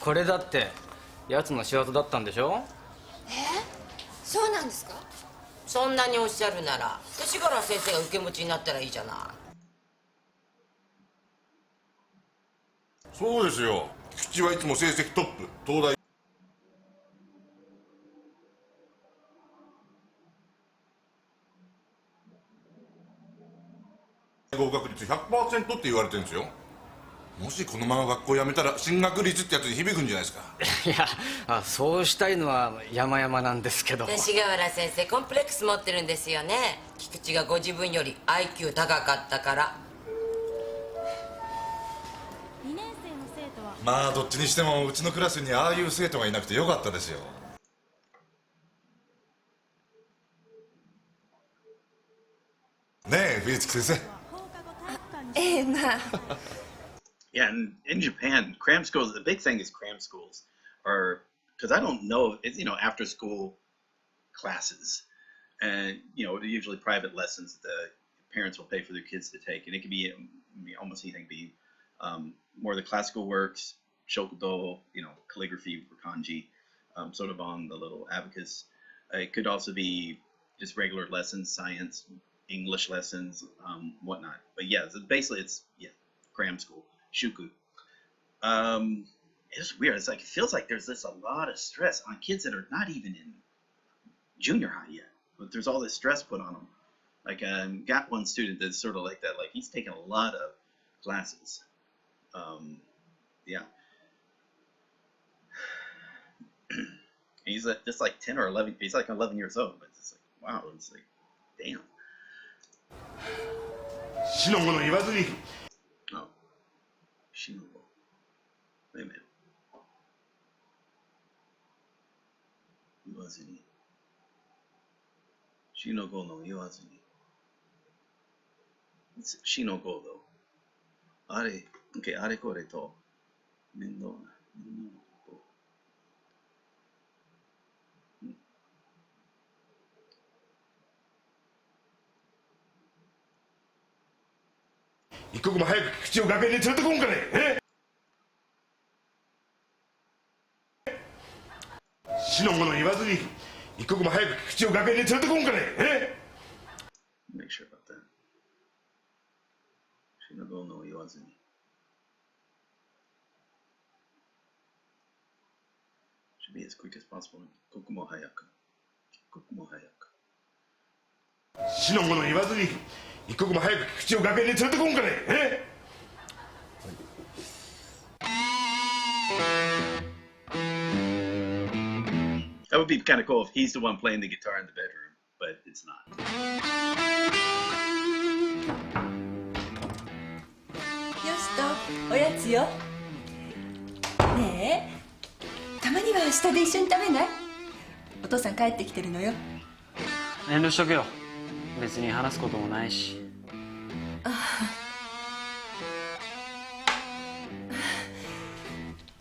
これだってやつの仕業だったんでしょ。そうなんですか？そんなにおっしゃるなら勅使川原先生が受け持ちになったらいいじゃない。そうですよ。菊池はいつも成績トップ。東大合格率 100% って言われてるんですよ。もしこのまま学校辞めたら進学率ってやつに響くんじゃないですか。いや、そうしたいのは山々なんですけど。勅使川原先生コンプレックス持ってるんですよね。菊池がご自分より IQ 高かったから。2年生の生徒はまあどっちにしてもうちのクラスにああいう生徒がいなくてよかったですよ。ねえ冬月先生。まあ。Yeah, and in Japan, cram schools, the big thing is cram schools are, because I don't know, it's, after school classes. And, they're usually private lessons that the parents will pay for their kids to take. And it can be almost anything, be more of the classical works, shokudo, calligraphy for kanji, sort of on the little abacus. It could also be just regular lessons, science, English lessons, whatnot. But yeah, so basically it's, cram school. Shuku. It's weird. It feels like there's a lot of stress on kids that are not even in junior high yet. But there's all this stress put on them. Like got one student that's sort of like that. Like he's taken a lot of classes. Yeah. And he's just like 10 or 11. He's like 11 years old. But it's like wow. It's like damn. 死のもの言わずに。死の子。Wait a minute. 言わずに。死の子の言わずに。死の子と。あれこれと。面倒なこと。一刻も早く菊池を学園に連れてこんかね。死のもの言わずに一刻も早く菊池を学園に連れてこんかね。Make sure about that. 死の子の言わずに。Should be as quick as possible. 一刻も早く。一刻も早く。死のもの言わずに一刻も早く菊池を学園に連れてこんかね。That would be kind of cool if he's the one playing the guitar in the bedroom, but it's not. よしと、おやつよ。ねえ、たまには下で一緒に食べない？お父さん帰ってきてるのよ。遠慮しとくよ。別に話すこともないし。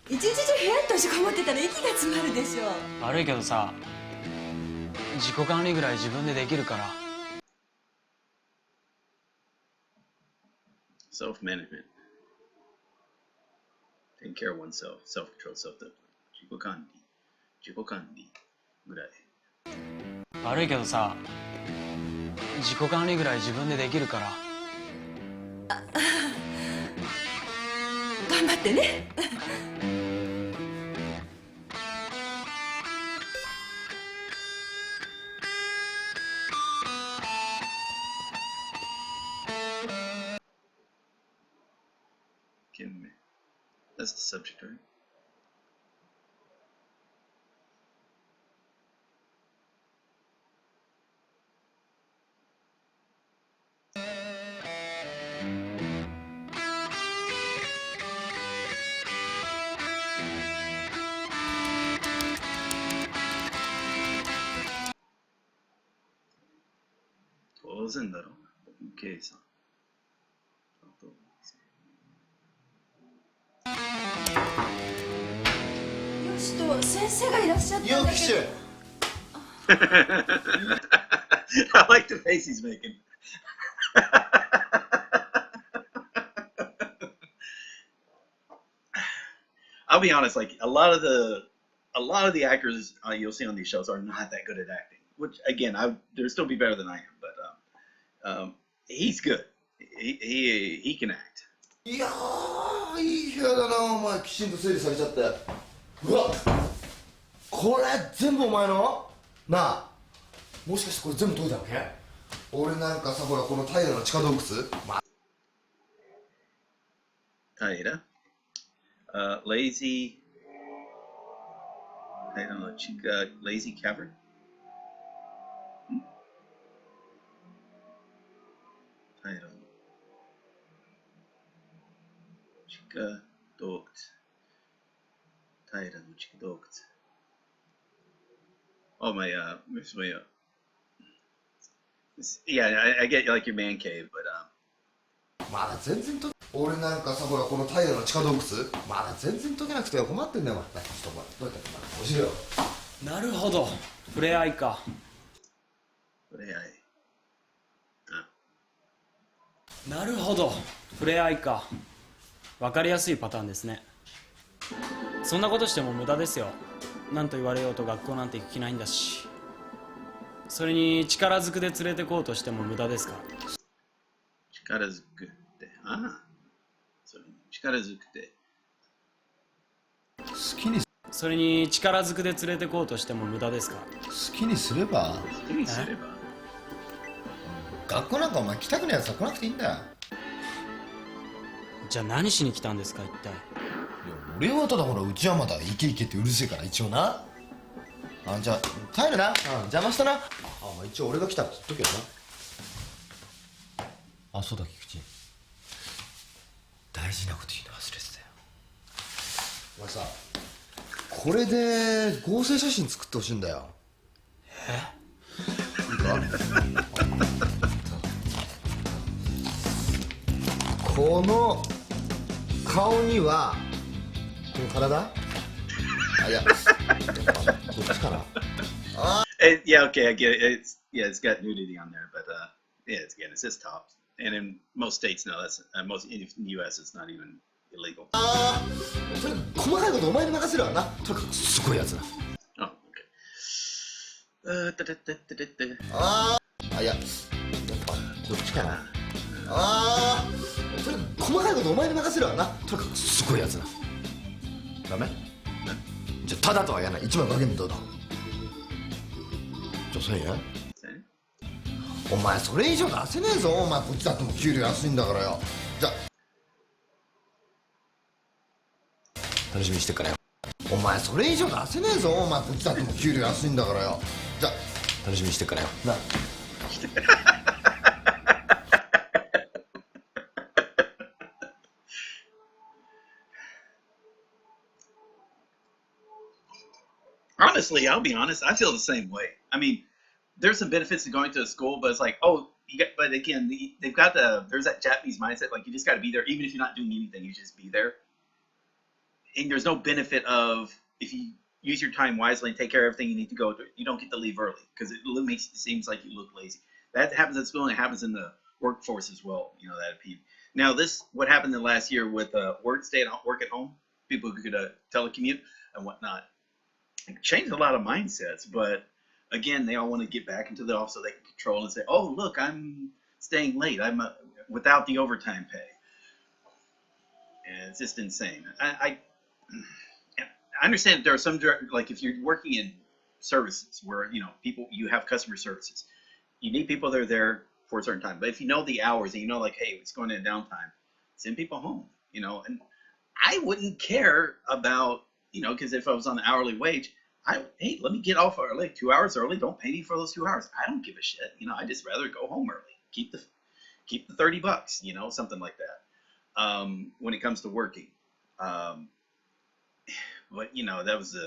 一日中部屋に閉じこもってたら息が詰まるでしょ。悪いけどさ、自己管理ぐらい自分でできるから。Self-management. Taking care of oneself. Self-control, self-discipline. 自己管理ぐらい。悪いけどさ、自己管理ぐらい自分でできるから。頑張ってね。That's the subject, right? Tauzen da ro. Okay, さん。よしと、先生がいらっしゃったんだけど。よし。I like the face he's making. I'll be honest, like a lot of a lot of the actors you'll see on these shows are not that good at acting. Which again, they'll still be better than I am, but he's good. He can act. いやー、いい部屋だな、お前。きちんと整理されちゃって。うわ、これ全部お前のなあ、もしかしてこれ全部解いたわけ？俺なんかさ、ほら、この平の地下洞窟、Taira. Lazy. I don't know. Chica, lazy cavern. Taira. Chica Dokt. Taira no Chica Dokt. Oh my, yeah, I get like your man cave, but まだ全然解け、俺なんかさ、ほら、この平の地下洞窟、まだ全然解けなくて困ってんだよ、お前。ちょっとお前、どうやって教えろよ。なるほど、触れ合いか。触れ合い。なるほど、触れ合いか。分かりやすいパターンですね。そんなことしても無駄ですよ。何と言われようと学校なんて行く気ないんだし。それに力ずくで連れてこうとしても無駄ですから。力ずくって、それに力ずくって好きに、それに力ずくで連れてこうとしても無駄ですから。好きにすれば、好きにすれば、学校なんかお前来たくないやつは来なくていいんだよ。じゃあ何しに来たんですか、一体。いや、俺はただほら、うちはまだイケイケってうるせえから一応な。じゃあ帰るな。邪魔したな。まあ一応俺が来たって言っとけよな。そうだ、菊池、大事なこと言うの忘れてたよ。お前さ、これで合成写真作ってほしいんだよ。いいかこの顔には、この体、いや、こっちかな。Yeah, okay, I get it. It's got nudity on there, but yeah, it's just tops. And in most states, no, that's most in the U.S. it's not even illegal. とにかく細かいことお前に任せるわな。とにかくすごいやつだ。Oh, okay. いや、やっぱこっちかな。とにかく細かいことお前に任せるわな。とにかくすごいやつだ。ダメ？じゃあただとは言わない。1万かけるどうだ。じゃあ1000円？お前それ以上出せねえぞ。お前こっちだっても給料安いんだからよ。じゃあ楽しみにしてっからよ。お前それ以上出せねえぞ。お前こっちだっても給料安いんだからよ。じゃあ楽しみにしてっからよな。Honestly, I'll be honest. I feel the same way. I mean, there's some benefits to going to a school, but it's like, oh, but again, they've got there's that Japanese mindset, like you just got to be there, even if you're not doing anything, you just be there. And there's no benefit of if you use your time wisely and take care of everything you need to go to, you don't get to leave early because it seems like you look lazy. That happens at school and it happens in the workforce as well. You know that. Now what happened in the last year with work at home, people who could telecommute and whatnot, it changed a lot of mindsets, but again, they all want to get back into the office so they can control and say, "Oh, look, I'm staying late. I'm without the overtime pay." And it's just insane. I understand that there are some, like if you're working in services where you have customer services, you need people that are there for a certain time. But if you know the hours and you know, like, hey, it's going into downtime, send people home. And I wouldn't care about because if I was on the hourly wage. Hey, let me get off early, 2 hours early. Don't pay me for those 2 hours. I don't give a shit. I'd just rather go home early. Keep the $30, something like that. When it comes to working, but that was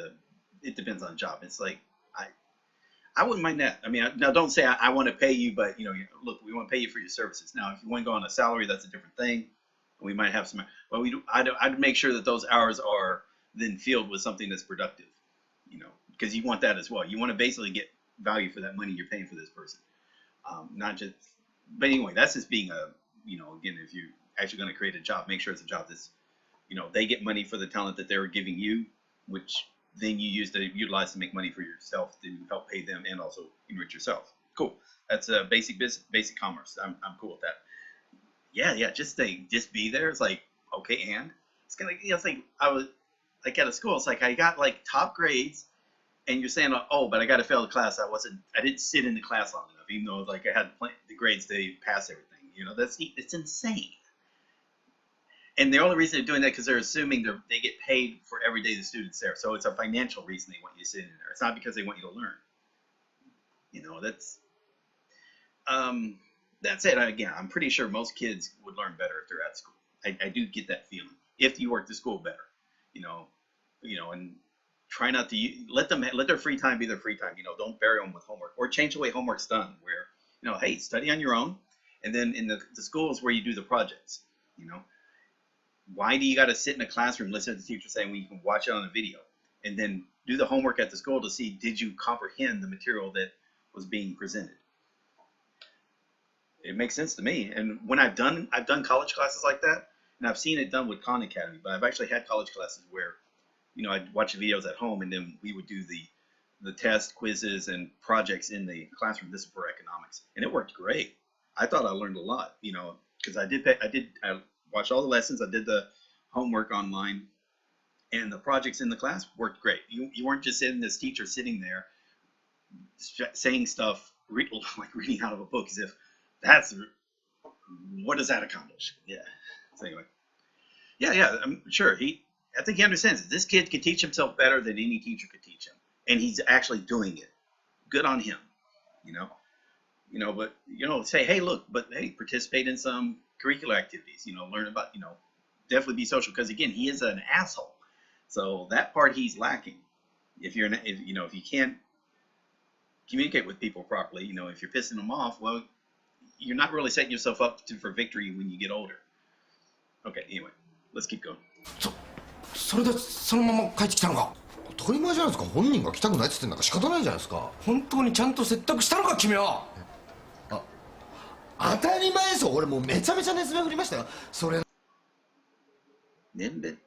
it depends on the job. It's like I wouldn't mind that. I mean, now don't say I want to pay you, but look, we want to pay you for your services. Now, if you want to go on a salary, that's a different thing. We might have some. Well, I'd make sure that those hours are then filled with something that's productive. Because you want that as well. You want to basically get value for that money you're paying for this person. Not just, but anyway, that's just being again, if you're actually going to create a job, make sure it's a job that's, they get money for the talent that they're giving you, which then you utilize to make money for yourself to help pay them and also enrich yourself. Cool. That's basic commerce. I'm cool with that. Yeah. Just be there. It's like, okay, and it's kind of, it's like I was like at a school. It's like I got like top grades, and you're saying, oh, but I got to fail the class. I didn't sit in the class long enough, even though like I had the grades to pass everything. It's insane. And the only reason they're doing that because they're assuming they get paid for every day the student's there. So it's a financial reason they want you to sit in there. It's not because they want you to learn. That's it. Again, I'm pretty sure most kids would learn better if they're at school. I do get that feeling. If you work the school better, and try not to let their free time be their free time. Don't bury them with homework or change the way homework's done. Where hey, study on your own, and then in the schools where you do the projects. Why do you got to sit in a classroom, listen to the teacher saying when you can watch it on a video, and then do the homework at the school to see did you comprehend the material that was being presented? It makes sense to me. And when I've done college classes like that, and I've seen it done with Khan Academy, but I've actually had college classes where, I'd watch the videos at home, and then we would do the test, quizzes, and projects in the classroom. This is for economics, and it worked great. I thought I learned a lot, because I watched all the lessons. I did the homework online, and the projects in the class worked great. You weren't just sitting this teacher sitting there saying stuff like reading out of a book as if what does that accomplish? Yeah. So anyway, yeah. I'm sure I think he understands it. This kid could teach himself better than any teacher could teach him, and he's actually doing it. Good on him. But say, hey, look, but hey, participate in some curricular activities. Learn about, definitely be social, because again, he is an asshole. So that part he's lacking. If you can't communicate with people properly, if you're pissing them off, well, you're not really setting yourself up for victory when you get older. Okay, anyway, let's keep going. それでそのまま帰ってきたのか。当たり前じゃないですか。本人が来たくないって言ってんだから仕方ないじゃないですか。本当にちゃんと説得したのか君は。当たり前ですよ。俺もうめちゃめちゃ熱弁振りましたよ。それ。熱弁。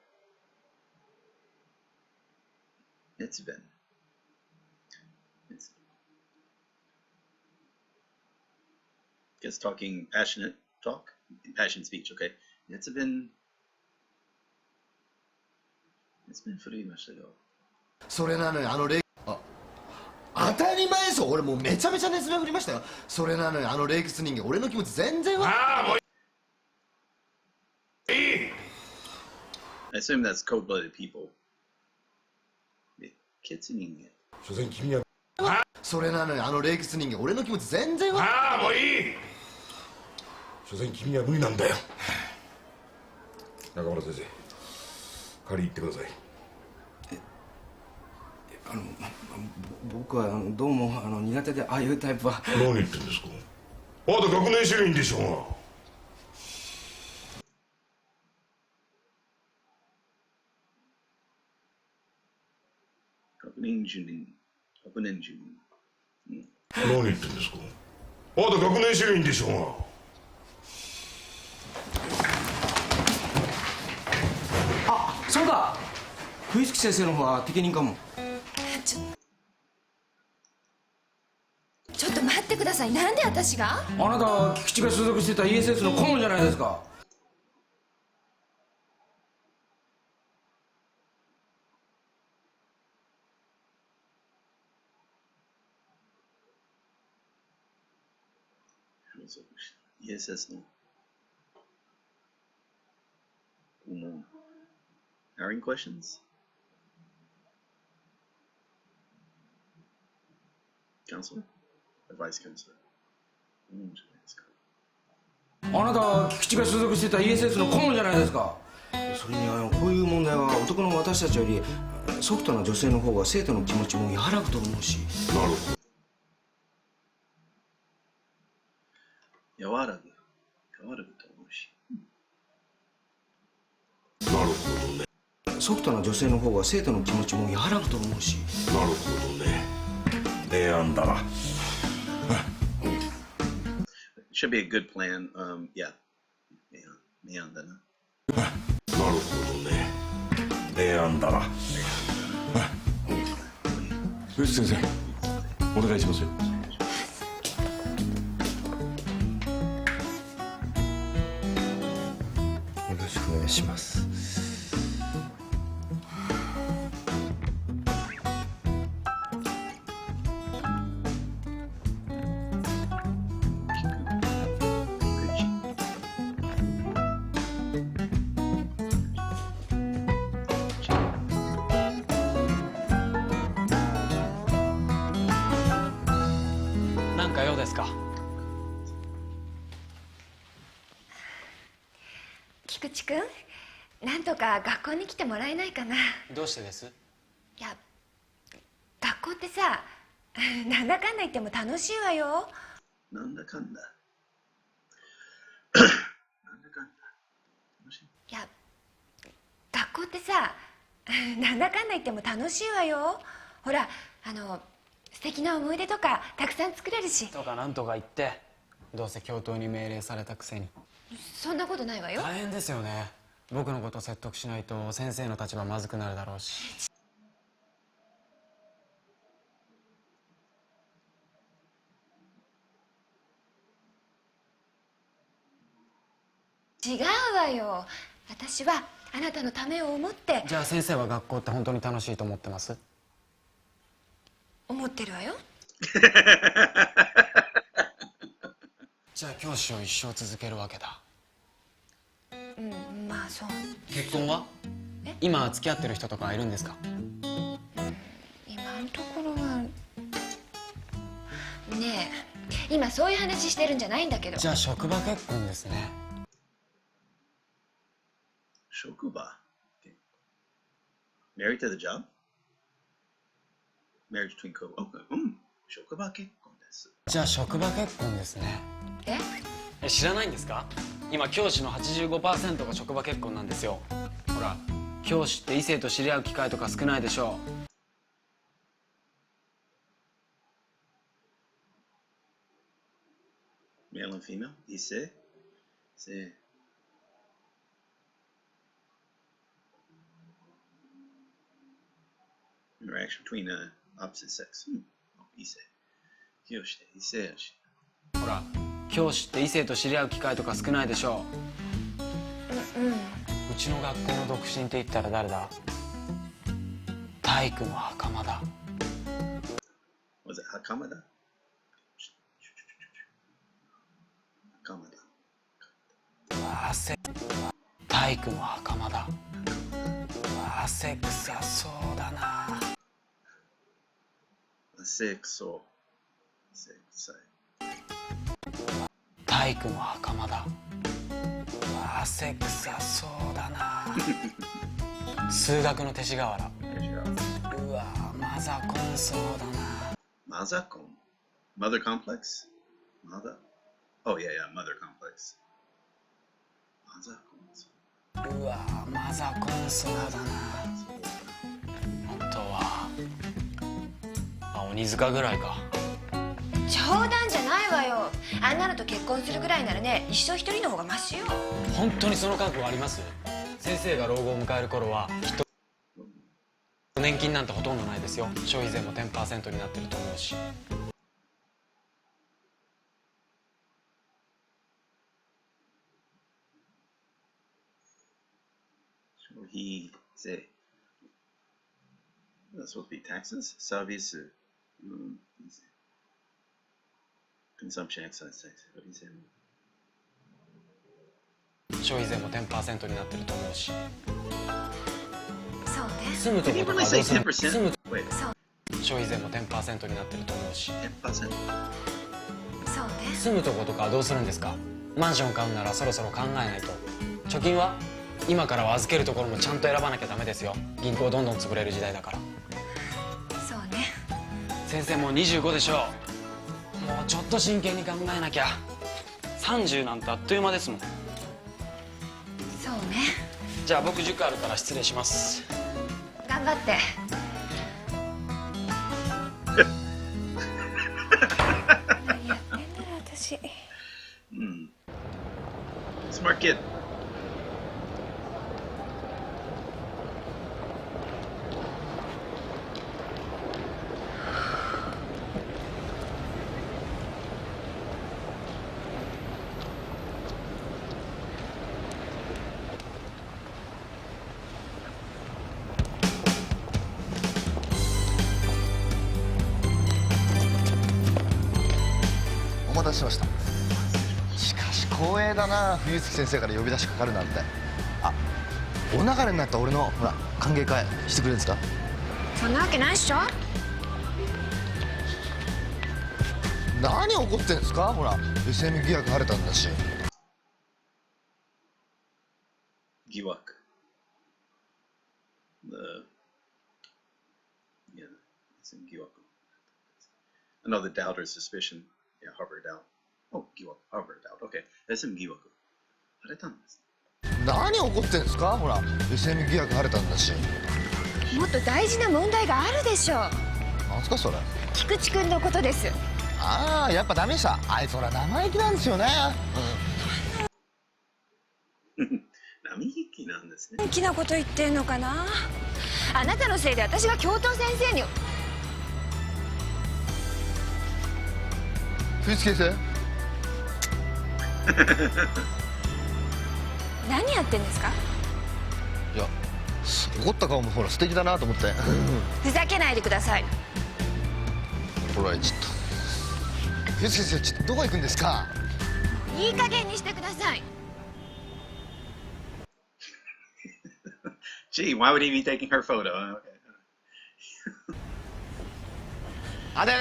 熱弁。Just talking passionate talk, passion speech. Okay, it's been 古いましたよ。それなのよ当たり前ですよ。俺もうめちゃめちゃ熱弁振りましたよ。それなのよ冷屈人間。俺の気持ち全然もういい。I assume that's cold-blooded people. 熱血人間。所詮君は。それなのよ冷屈人間。俺の気持ち全然もういい。所詮君は無理なんだよ。中村先生、借り入ってください。僕はどうも苦手でああいうタイプは。何言ってんですか。あなた学年主任でしょうが。学年主任。何言ってんですか。あなた学年主任でしょうが。そうだ、冬月先生の方は適任かも。ちょっと待ってください。なんで私が？あなたは菊池が所属してた ESS の顧問じゃないですか。ESS の顧問。Hiring questions? Counselor? Advice counselor? あなたは菊池が所属してた ESS の顧問じゃないですか。それにこういう問題は男の私たちよりソフトな女性の方が生徒の気持ちも和らぐと思うし。なるほど。和らぐと思うし。なるほどね。ソフトな女性の方が生徒の気持ちも和らぐと思うし。なるほどね。明暗だな。Should be a good plan. Yeah. 明暗だな。なるほどね。明暗だな。よし先生お願いしますよ。よろしくお願いします。なんか用ですか？菊池くん、なんとか学校に来てもらえないかな。どうしてです？いや、学校ってさ、なんだかんだ言っても楽しいわよ。なんだかんだ。いや、学校ってさ、なんだかんだ言っても楽しいわよ。ほら、素敵な思い出とかたくさん作れるし。とかなんとか言って、どうせ教頭に命令されたくせに。そんなことないわよ。大変ですよね。僕のこと説得しないと先生の立場まずくなるだろうし。違うわよ。私はあなたのためを思って。じゃあ先生は学校って本当に楽しいと思ってます？思ってるわよ。じゃあ教師を一生続けるわけだ。うん、まあそう。結婚は？今付き合ってる人とかいるんですか？今のところは。ねえ、今そういう話してるんじゃないんだけど。じゃあ職場結婚ですね。職場。Married to the job? Marriage between co-workers. 職場結婚です。じゃあ職場結婚ですね。知らないんですか？今教師の 85% が職場結婚なんですよ。ほら、教師って異性と知り合う機会とか少ないでしょう。Male and female? 異性？性。Interaction between opposite sex. 異性。教師で異性やし。ほら、教師って異性と知り合う機会とか少ないでしょう。うちの学校の独身って言ったら誰だ？体育の袴だ。Was it 袴だ？袴だ。うわ、体育の袴だ。汗臭そうだな。汗臭い。体育の袴だ。汗臭そうだな。数学の勅使河原。うわ、マザコンそうだな。マザコン？ Mother complex? Mother? Oh yeah, mother complex. マザコン。うわ、マザコンそうだな。本当は鬼塚ぐらいか。冗談じゃないわよ。あんなのと結婚するぐらいならね、一生一人の方がマシよ。本当にその覚悟あります？先生が老後を迎える頃はきっと年金なんてほとんどないですよ。消費税も 10% になってると思うし。消費税。That's supposed to be taxes? サービス。Consumption excise tax. 消費税も 10% になってると思うし。そうね。住むとことかどうする？住む。そう。消費税も 10% になってると思うし。10%。そうね。住むとことかどうするんですか？マンション買うならそろそろ考えないと。貯金は今からは預けるところもちゃんと選ばなきゃダメですよ。銀行どんどん潰れる時代だから。そうね。先生もう25でしょう。もうちょっと真剣に考えなきゃ。30なんてあっという間ですもん。そうね。じゃあ僕塾あるから失礼します。頑張って。何やってんだろ私。Smart kid. 達しました。しかし光栄だな、冬月先生から呼び出しかかるなんて。あ、お流れになった俺のほら歓迎会してくれるんですか？そんなわけないっしょ。何怒ってんですか？ほら SM 疑惑晴れたんだし。疑惑。Yeah, SM 疑惑。Another doubt or suspicion. Yeah, harbor doubt. Oh, 疑惑。harbor doubt. Okay. SM 疑惑。晴れたんです。何怒ってんですか？ほら SM 疑惑晴れたんだし。もっと大事な問題があるでしょう。なんすかそれ？菊池君のことです。ああ、やっぱダメでした。あいつほら生意気なんですよね。生意気なんですね。生意気なこと言ってんのかな。あなたのせいで私が教頭先生に。冬月先生。何やってんですか？いや、怒った顔もほら素敵だなと思って。ふざけないでください。ほらちょっと冬月先生、ちょっとどこ行くんですか？いい加減にしてください。Gee, why would he be taking her photo? Okay. あれ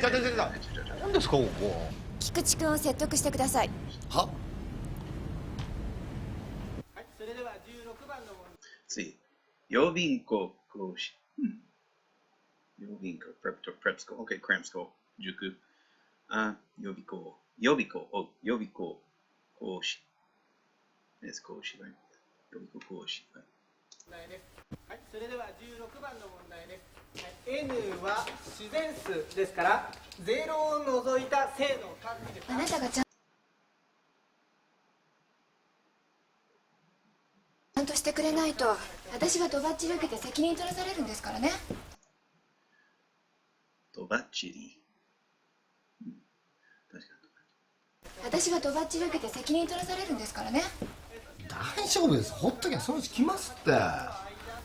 ちょっと何ですかここ？菊池君を説得してください。は？See, 予備校講師。予備校 prep school. Okay, cram school. 塾。予備校講師。Yes, 講師、right? 予備校講師。はい、それでは16番の問題です。はい、N は自然数ですから0を除いた正の数です。あなたがちゃんとしてくれないと私がドバッチリ受けて責任取らされるんですからね。ドバッチリ。確かに。私がドバッチリ受けて責任取らされるんですからね。大丈夫です。ほっときゃそのうち来ますって。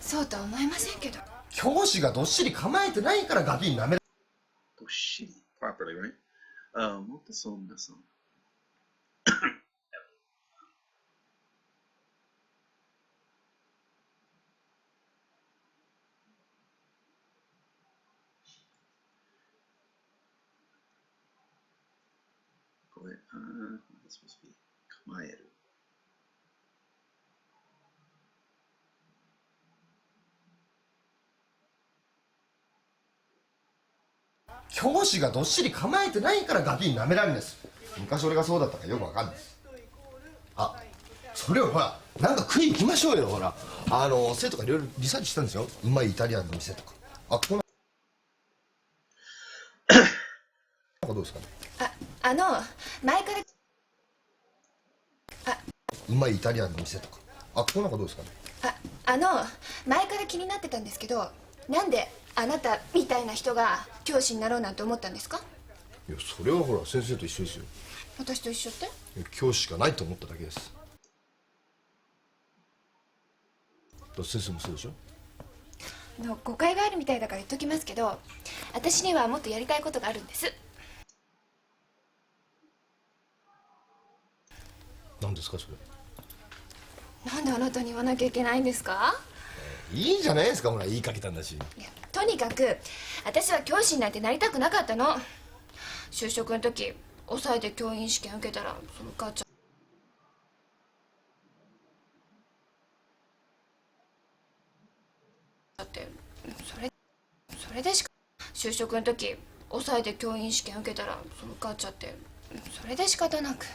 そうとは思えませんけど。教師がどっしり構えてないからガキになめる。どっしり properly, right? もっとそんなそん。これ、this must be 構える。教師がどっしり構えてないからガキに舐められるんです。昔俺がそうだったかよくわかんないです。あ、それをほらなんか食い行きましょうよ。ほら生徒がいろいろリサーチしたんですよ。うまいイタリアンの店とか。あ、このどうですかね。前からうまいイタリアンの店とか。あ、この中どうですかね。前から気になってたんですけど、なんであなたみたいな人が教師になろうなんて思ったんですか？いや、それはほら先生と一緒ですよ。私と一緒って？教師しかないと思っただけです。先生もそうでしょ。誤解があるみたいだから言っときますけど、私にはもっとやりたいことがあるんです。何ですかそれ。なんであなたに言わなきゃいけないんですか？いいじゃないですか、ほら言いかけたんだし。いや、とにかく私は教師になんてなりたくなかったの。就職の時抑えて教員試験受けたらその母ちゃんだってそれでしか就職の時抑えて教員試験受けたらその母ちゃんってそれで仕方なく。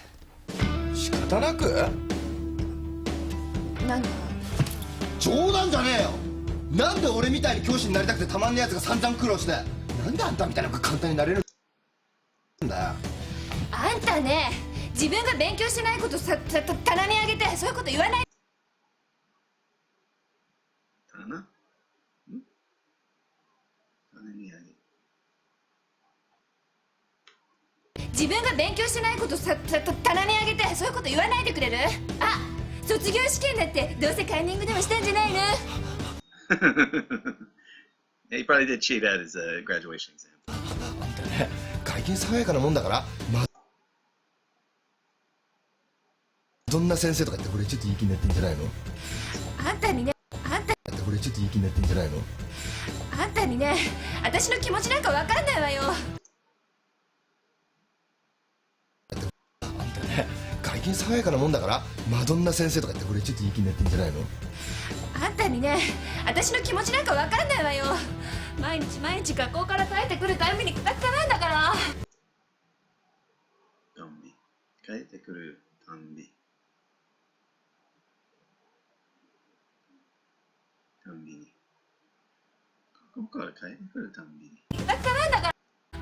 仕方なく？何が？冗談じゃねえよ。なんで俺みたいに教師になりたくてたまんねえやつが散々苦労して、なんであんたみたいな子が簡単になれるんだよ。あんたね、自分が勉強してないこと棚にあげてそういうこと言わない。棚にあげ。自分が勉強してないこと棚にあげてそういうこと言わないでくれる？あ、卒業試験だってどうせカンニングでもしたんじゃないの？He probably did cheat at his graduation exam. あんたね、ね、外見爽やかなもんだから、どんな先生とか言ってこれちょっといい気になってんじゃないの？あんたにね、これちょっといい気になってんじゃないの？あんたにね、私の気持ちなんかわかんないわよ。あんたね、外見爽やかなもんだから、マドンナ先生とか言ってこれちょっといい気になってんじゃないの？あんたにね、私の気持ちなんかわかんないわよ。毎日毎日学校から帰ってくるたびにくたくたなんだから。帰ってくるたんび。に。学校から帰ってくるたんびに。くたくたなんだから。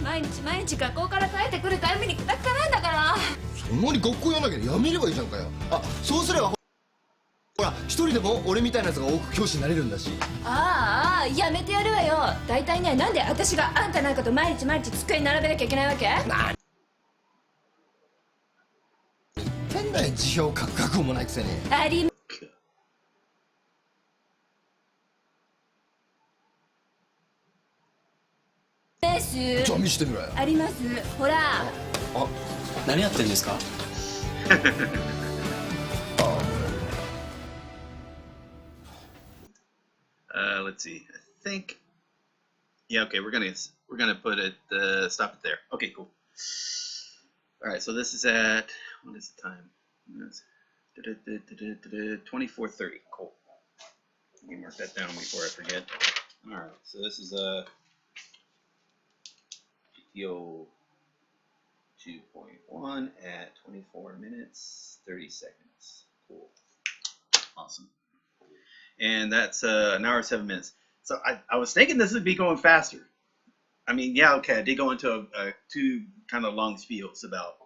毎日毎日学校から帰ってくるたびにくたくたなんだから。そんなに学校やんなきゃやめればいいじゃんかよ。あ、そうすればほら一人でも俺みたいなやつが多く教師になれるんだし。ああ、やめてやるわよ。大体ね、なんで私があんたなんかと毎日毎日机に並べなきゃいけないわけ？変な辞表書く覚悟もないくせに。ありです。じゃあ見してみろよ。あります。ほら。あ、何やってんですか？Let's see. I think. Yeah. Okay. We're gonna put it. Stop it there. Okay. Cool. All right. So this is at what is the time? 24:30. Cool. Let me mark that down before I forget. All right. So this is GTO 2.1 at 24 minutes 30 seconds. Cool. Awesome. And that's an hour 7 minutes. So I was thinking this would be going faster. I mean, yeah, okay, I did go into two kind of long spiels about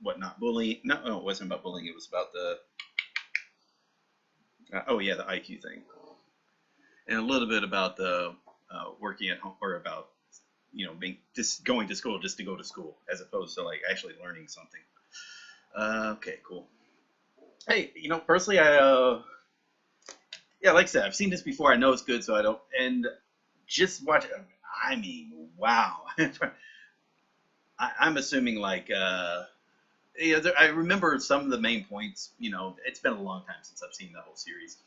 whatnot bullying. No, it wasn't about bullying. It was about the the IQ thing, and a little bit about the working at home, or about being just going to school just to go to school, as opposed to like actually learning something. Okay, cool. Hey, personally, yeah, like I said, I've seen this before. I know it's good, so I don't. And just watch. I mean, wow. I'm assuming like, I remember some of the main points. It's been a long time since I've seen the whole series.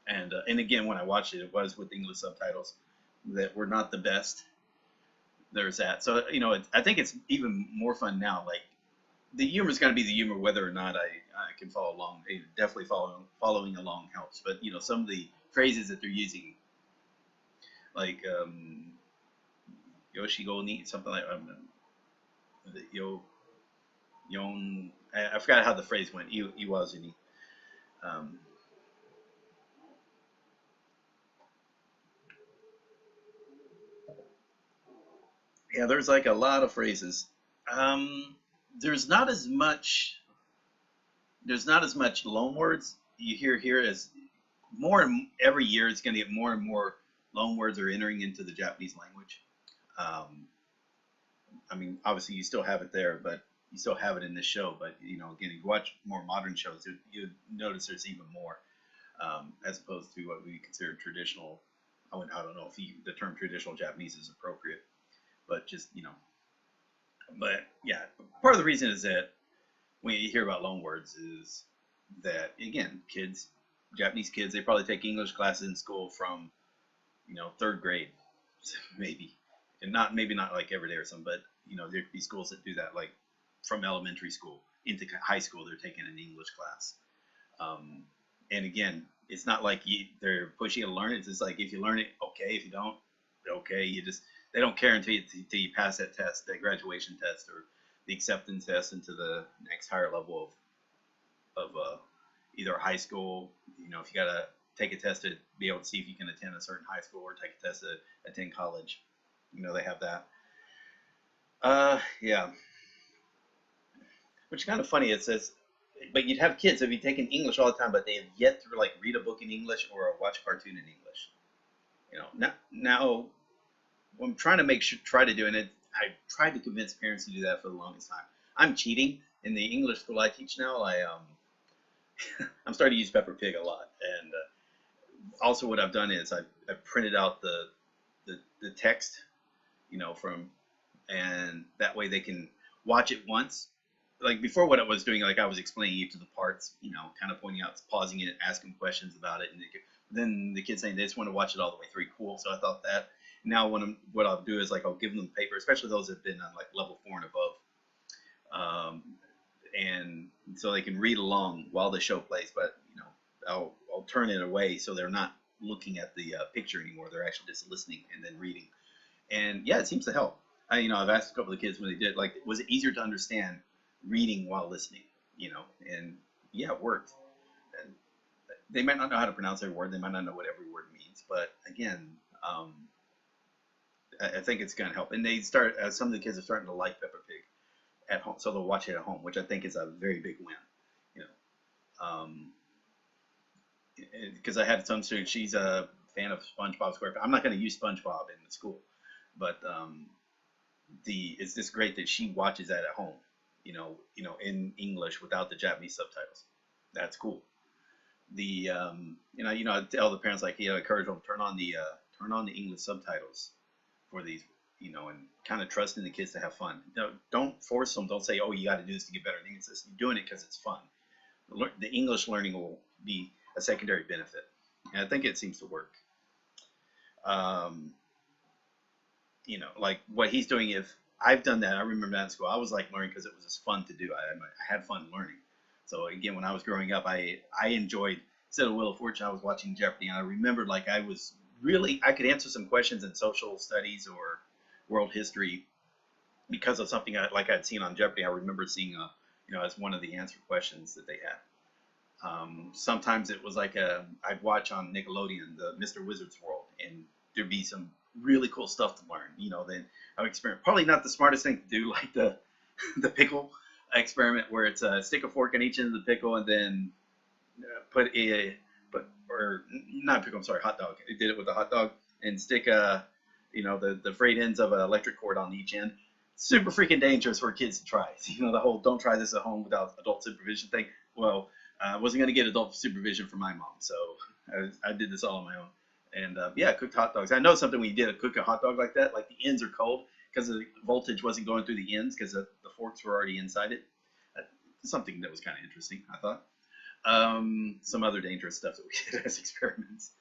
And again, when I watched it, it was with English subtitles that were not the best. There's that. So I think it's even more fun now. Like the humor is going to be the humor, whether or not I can follow along. Definitely following along helps. But some of the phrases that they're using, like Yoshigo ni, something like yon. I forgot how the phrase went. Iwazuni. Yeah, there's like a lot of phrases. There's not as much loan words you hear here as every year. It's going to get more and more loan words are entering into the Japanese language. I mean, obviously you still have it there, but you still have it in this show. But again, if you watch more modern shows, you notice there's even more, as opposed to what we consider traditional. I don't know if the term traditional Japanese is appropriate, but just But yeah, part of the reason is that when you hear about loan words is that, again, Japanese kids, they probably take English classes in school from, 3rd grade, maybe. And maybe not like every day or something, but, there'd be schools that do that, like from elementary school into high school, they're taking an English class. And again, it's not like they're pushing you to learn it. It's just like, if you learn it, okay. If you don't, okay. They don't care until you pass that test, that graduation test, or the acceptance test into the next higher level of either high school. If you gotta take a test to be able to see if you can attend a certain high school, or take a test to attend college. They have that. Yeah. Which is kind of funny. It says, but you'd have kids that be taking English all the time, but they have yet to like read a book in English or watch a cartoon in English. Now. I'm trying to try to do it. I tried to convince parents to do that for the longest time. I'm cheating in the English school I teach now. I'm starting to use Peppa Pig a lot, and also what I've done is I printed out the text, from and that way they can watch it once. Like before, what I was doing, like I was explaining each of the parts, you know, kind of pointing out, pausing it, asking questions about it, and then the kids saying they just want to watch it all the way through. Cool. So I thought that. Now what I'll do is like I'll give them the paper, especially those that have been on like level 4 and above, and so they can read along while the show plays. But you know, I'll turn it away so they're not looking at the picture anymore. They're actually just listening and then reading. And yeah, it seems to help. You know, I've asked a couple of kids when they did, like, was it easier to understand reading while listening? You know, and yeah, it worked. And they might not know how to pronounce every word. They might not know what every word means. But again, I think it's going to help. And they start, some of the kids are starting to like Peppa Pig at home, so they'll watch it at home, which I think is a very big win. You know, because I had some student, she's a fan of SpongeBob SquarePants. I'm not going to use SpongeBob in the school, but it's just great that she watches that at home, you know, in English without the Japanese subtitles. That's cool. You know, I tell the parents, like, you know, encourage them, turn on the English subtitles for these, you know, and kind of trusting the kids to have fun. Don't force them. Don't say, oh, you got to do this to get better. It's just you're doing it because it's fun. The English learning will be a secondary benefit, and I think it seems to work. You know, like what he's doing, if I've done that, I remember that in school, I was like learning because it was just fun to do. I had fun learning. So again, when I was growing up, I enjoyed, instead of Wheel of Fortune, I was watching Jeopardy, and I remembered like I could answer some questions in social studies or world history because of something I'd seen on Jeopardy. I remember seeing you know, as one of the answer questions that they had. Sometimes it was like I'd watch on Nickelodeon the Mr. Wizard's World, and there'd be some really cool stuff to learn. You know, then I would experiment. Probably not the smartest thing to do, like the pickle experiment, where it's stick a fork in each end of the pickle and then hot dog. It did it with a hot dog and stick you know, the frayed ends of an electric cord on each end. Super freaking dangerous for kids to try. You know, the whole don't try this at home without adult supervision thing. Well, I wasn't going to get adult supervision from my mom, so I did this all on my own. And yeah, cooked hot dogs. I know something when you cook a hot dog like that, like the ends are cold because the voltage wasn't going through the ends because the forks were already inside it. Something that was kind of interesting, I thought. Some other dangerous stuff that we did as experiments.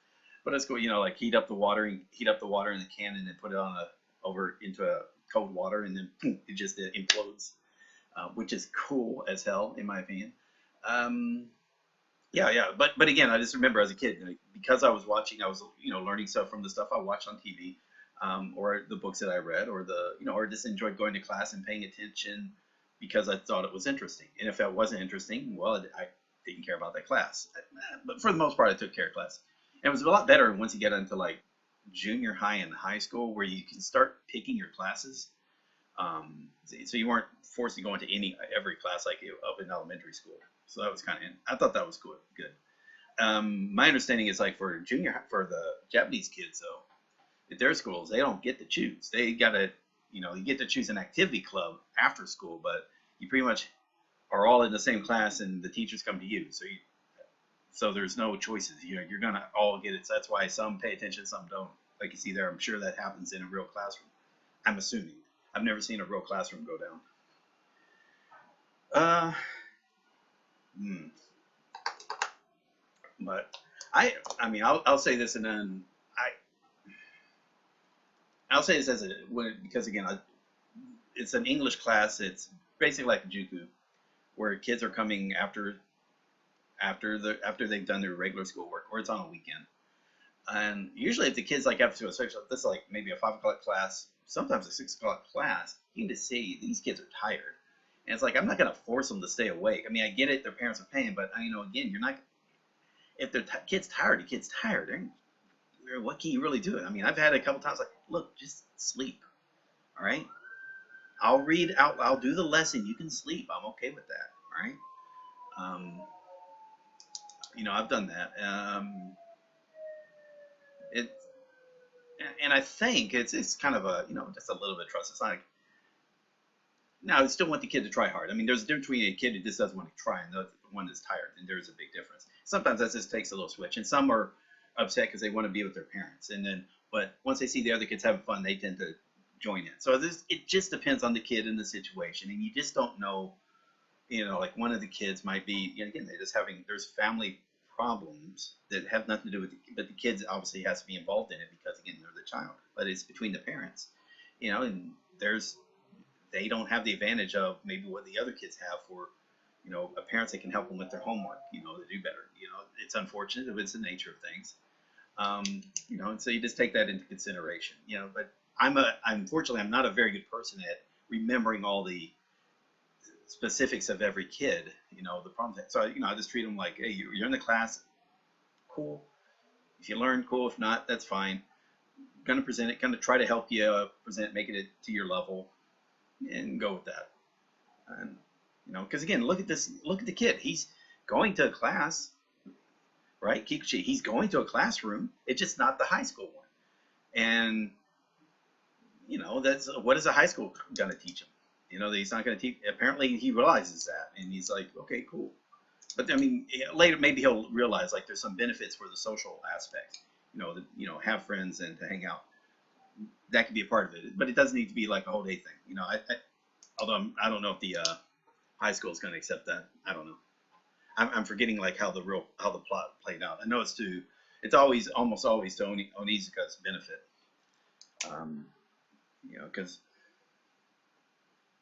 But it's cool, you know, like heat up the water in the can and then put it over into a cold water, and then it just implodes, which is cool as hell in my opinion. Yeah. But again, I just remember as a kid, because I was watching, I was, you know, learning stuff from the stuff I watched on TV, or the books that I read, or or just enjoyed going to class and paying attention because I thought it was interesting. And if it wasn't interesting, well, I didn't care about that class. But for the most part, I took care of class. And it was a lot better once you get into like junior high and high school, where you can start picking your classes. So you weren't forced to go into every class like up in elementary school. So that was I thought that was cool, good. My understanding is like for the Japanese kids though, at their schools, they don't get to choose. They gotta, you know, you get to choose an activity club after school, but you pretty much are all in the same class and the teachers come to you. So there's no choices. You're gonna all get it. So that's why some pay attention, some don't. Like you see there, I'm sure that happens in a real classroom. I'm assuming. I've never seen a real classroom go down. But I mean, I'll say this, and then I'll say this because again, it's an English class. It's basically like a Juku, where kids are coming after they've done their regular schoolwork, or it's on a weekend. And usually, if the kids like after school, especially if this is like maybe a 5 o'clock class, sometimes a 6 o'clock class, you can just see these kids are tired. And it's like, I'm not going to force them to stay awake. I mean, I get it, their parents are paying, but you know, again, you're not, if the kid's tired, the kid's tired. What can you really do? I mean, I've had a couple times like, look, just sleep. All right. I'll do the lesson. You can sleep. I'm okay with that. All right. You know, I've done that. And I think it's kind of a, you know, just a little bit of trust. It's not like, now I still want the kid to try hard. I mean, there's a difference between a kid who just doesn't want to try and the one that's tired, and there's a big difference. Sometimes that just takes a little switch, and some are upset because they want to be with their parents, but once they see the other kids having fun, they tend to join in. So it just depends on the kid and the situation, and you just don't know. Like one of the kids might be, again, there's family problems that have nothing to do with it, but the kids obviously has to be involved in it because, again, they're the child. But it's between the parents, and they don't have the advantage of maybe what the other kids have for, a parents that can help them with their homework, to do better. It's unfortunate, but it's the nature of things. And so you just take that into consideration, but unfortunately, I'm not a very good person at remembering all the specifics of every kid, the problems. So, I just treat them like, hey, you're in the class, cool. If you learn, cool. If not, that's fine. Gonna present it, gonna try to help you present, make it to your level, and go with that. And, because again, look at the kid. He's going to a class, right? Kikuchi, he's going to a classroom. It's just not the high school one. And, that's, what is a high school gonna teach him? He's not going to teach. Apparently, he realizes that, and he's like, okay, cool. But I mean, later maybe he'll realize like there's some benefits for the social aspect. Have friends and to hang out. That could be a part of it, but it doesn't need to be like a whole day thing. Although I don't know if the high school is going to accept that. I don't know. I'm forgetting like how the plot played out. I know it's almost always to Onizuka's benefit. Because.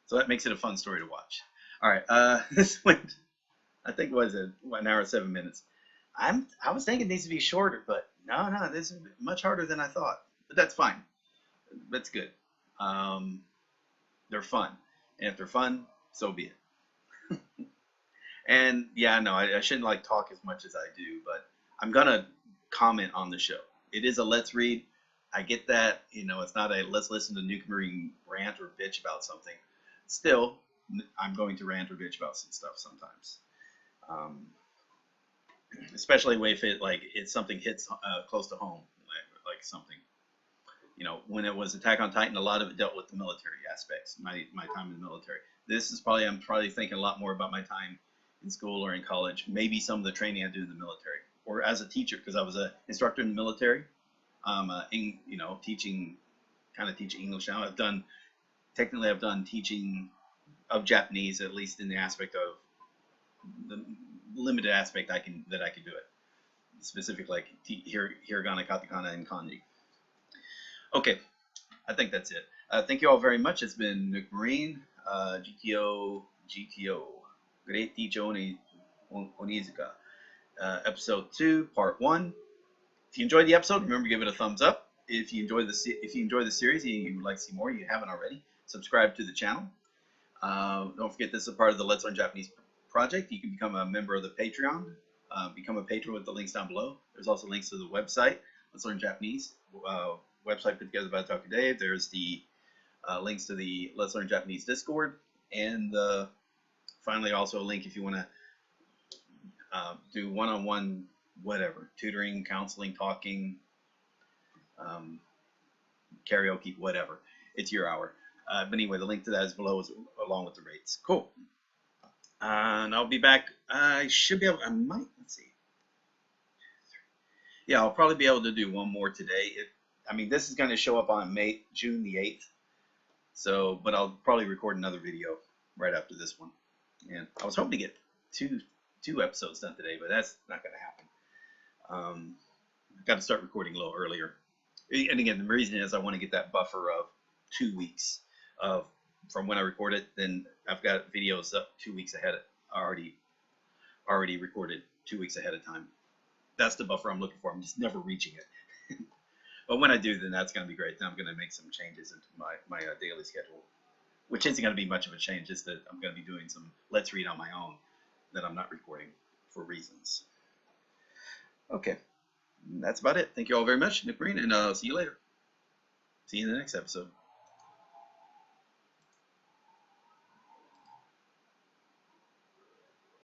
So that makes it a fun story to watch. All right, this went, I think, was it 1 hour 7 minutes. I was thinking it needs to be shorter, but no, this is much harder than I thought. But that's fine. That's good. They're fun, and if they're fun, so be it. And yeah, no, I shouldn't like talk as much as I do, but I'm gonna comment on the show. It is a let's read. I get that. It's not a let's listen to Nuke Marine rant or bitch about something. Still, I'm going to rant or bitch about some stuff sometimes, especially if it's something hits close to home, like something. When it was Attack on Titan, a lot of it dealt with the military aspects. My time in the military. I'm probably thinking a lot more about my time in school or in college. Maybe some of the training I do in the military, or as a teacher, because I was an instructor in the military. Teaching English now. I've done teaching of Japanese, at least in the aspect of the limited aspect that I can do it. Specific like hiragana, katakana, and kanji. Okay, I think that's it. Thank you all very much. It's been Nuke Marine, GTO, Great Teacher Onizuka, episode 2, part 1. If you enjoyed the episode, remember to give it a thumbs up. If you enjoy the series and you would like to see more, you haven't already, subscribe to the channel. Don't forget, this is a part of the Let's Learn Japanese project. You can become a member of the Patreon. Become a patron with the links down below. There's also links to the website, Let's Learn Japanese, website put together by Taka Dave. There's the links to the Let's Learn Japanese Discord, and finally also a link if you want to do one-on-one whatever, tutoring, counseling, talking, karaoke, whatever. It's your hour. But anyway, the link to that is below along with the rates. Cool. And I'll be back. I should be able, let's see. Yeah, I'll probably be able to do one more today. This is going to show up on June the 8th. So, but I'll probably record another video right after this one. And I was hoping to get two episodes done today, but that's not going to happen. I've got to start recording a little earlier. And again, the reason is I want to get that buffer of 2 weeks from when I record it. Then I've got videos up 2 weeks ahead, already recorded 2 weeks ahead of time. That's the buffer I'm looking for. I'm just never reaching it. But when I do, then that's going to be great. Then I'm going to make some changes into my daily schedule, which isn't going to be much of a change. Just that I'm going to be doing some Let's Read on my own that I'm not recording for reasons. Okay, that's about it. Thank you all very much, Nuke Marine, and I'll see you later. See you in the next episode.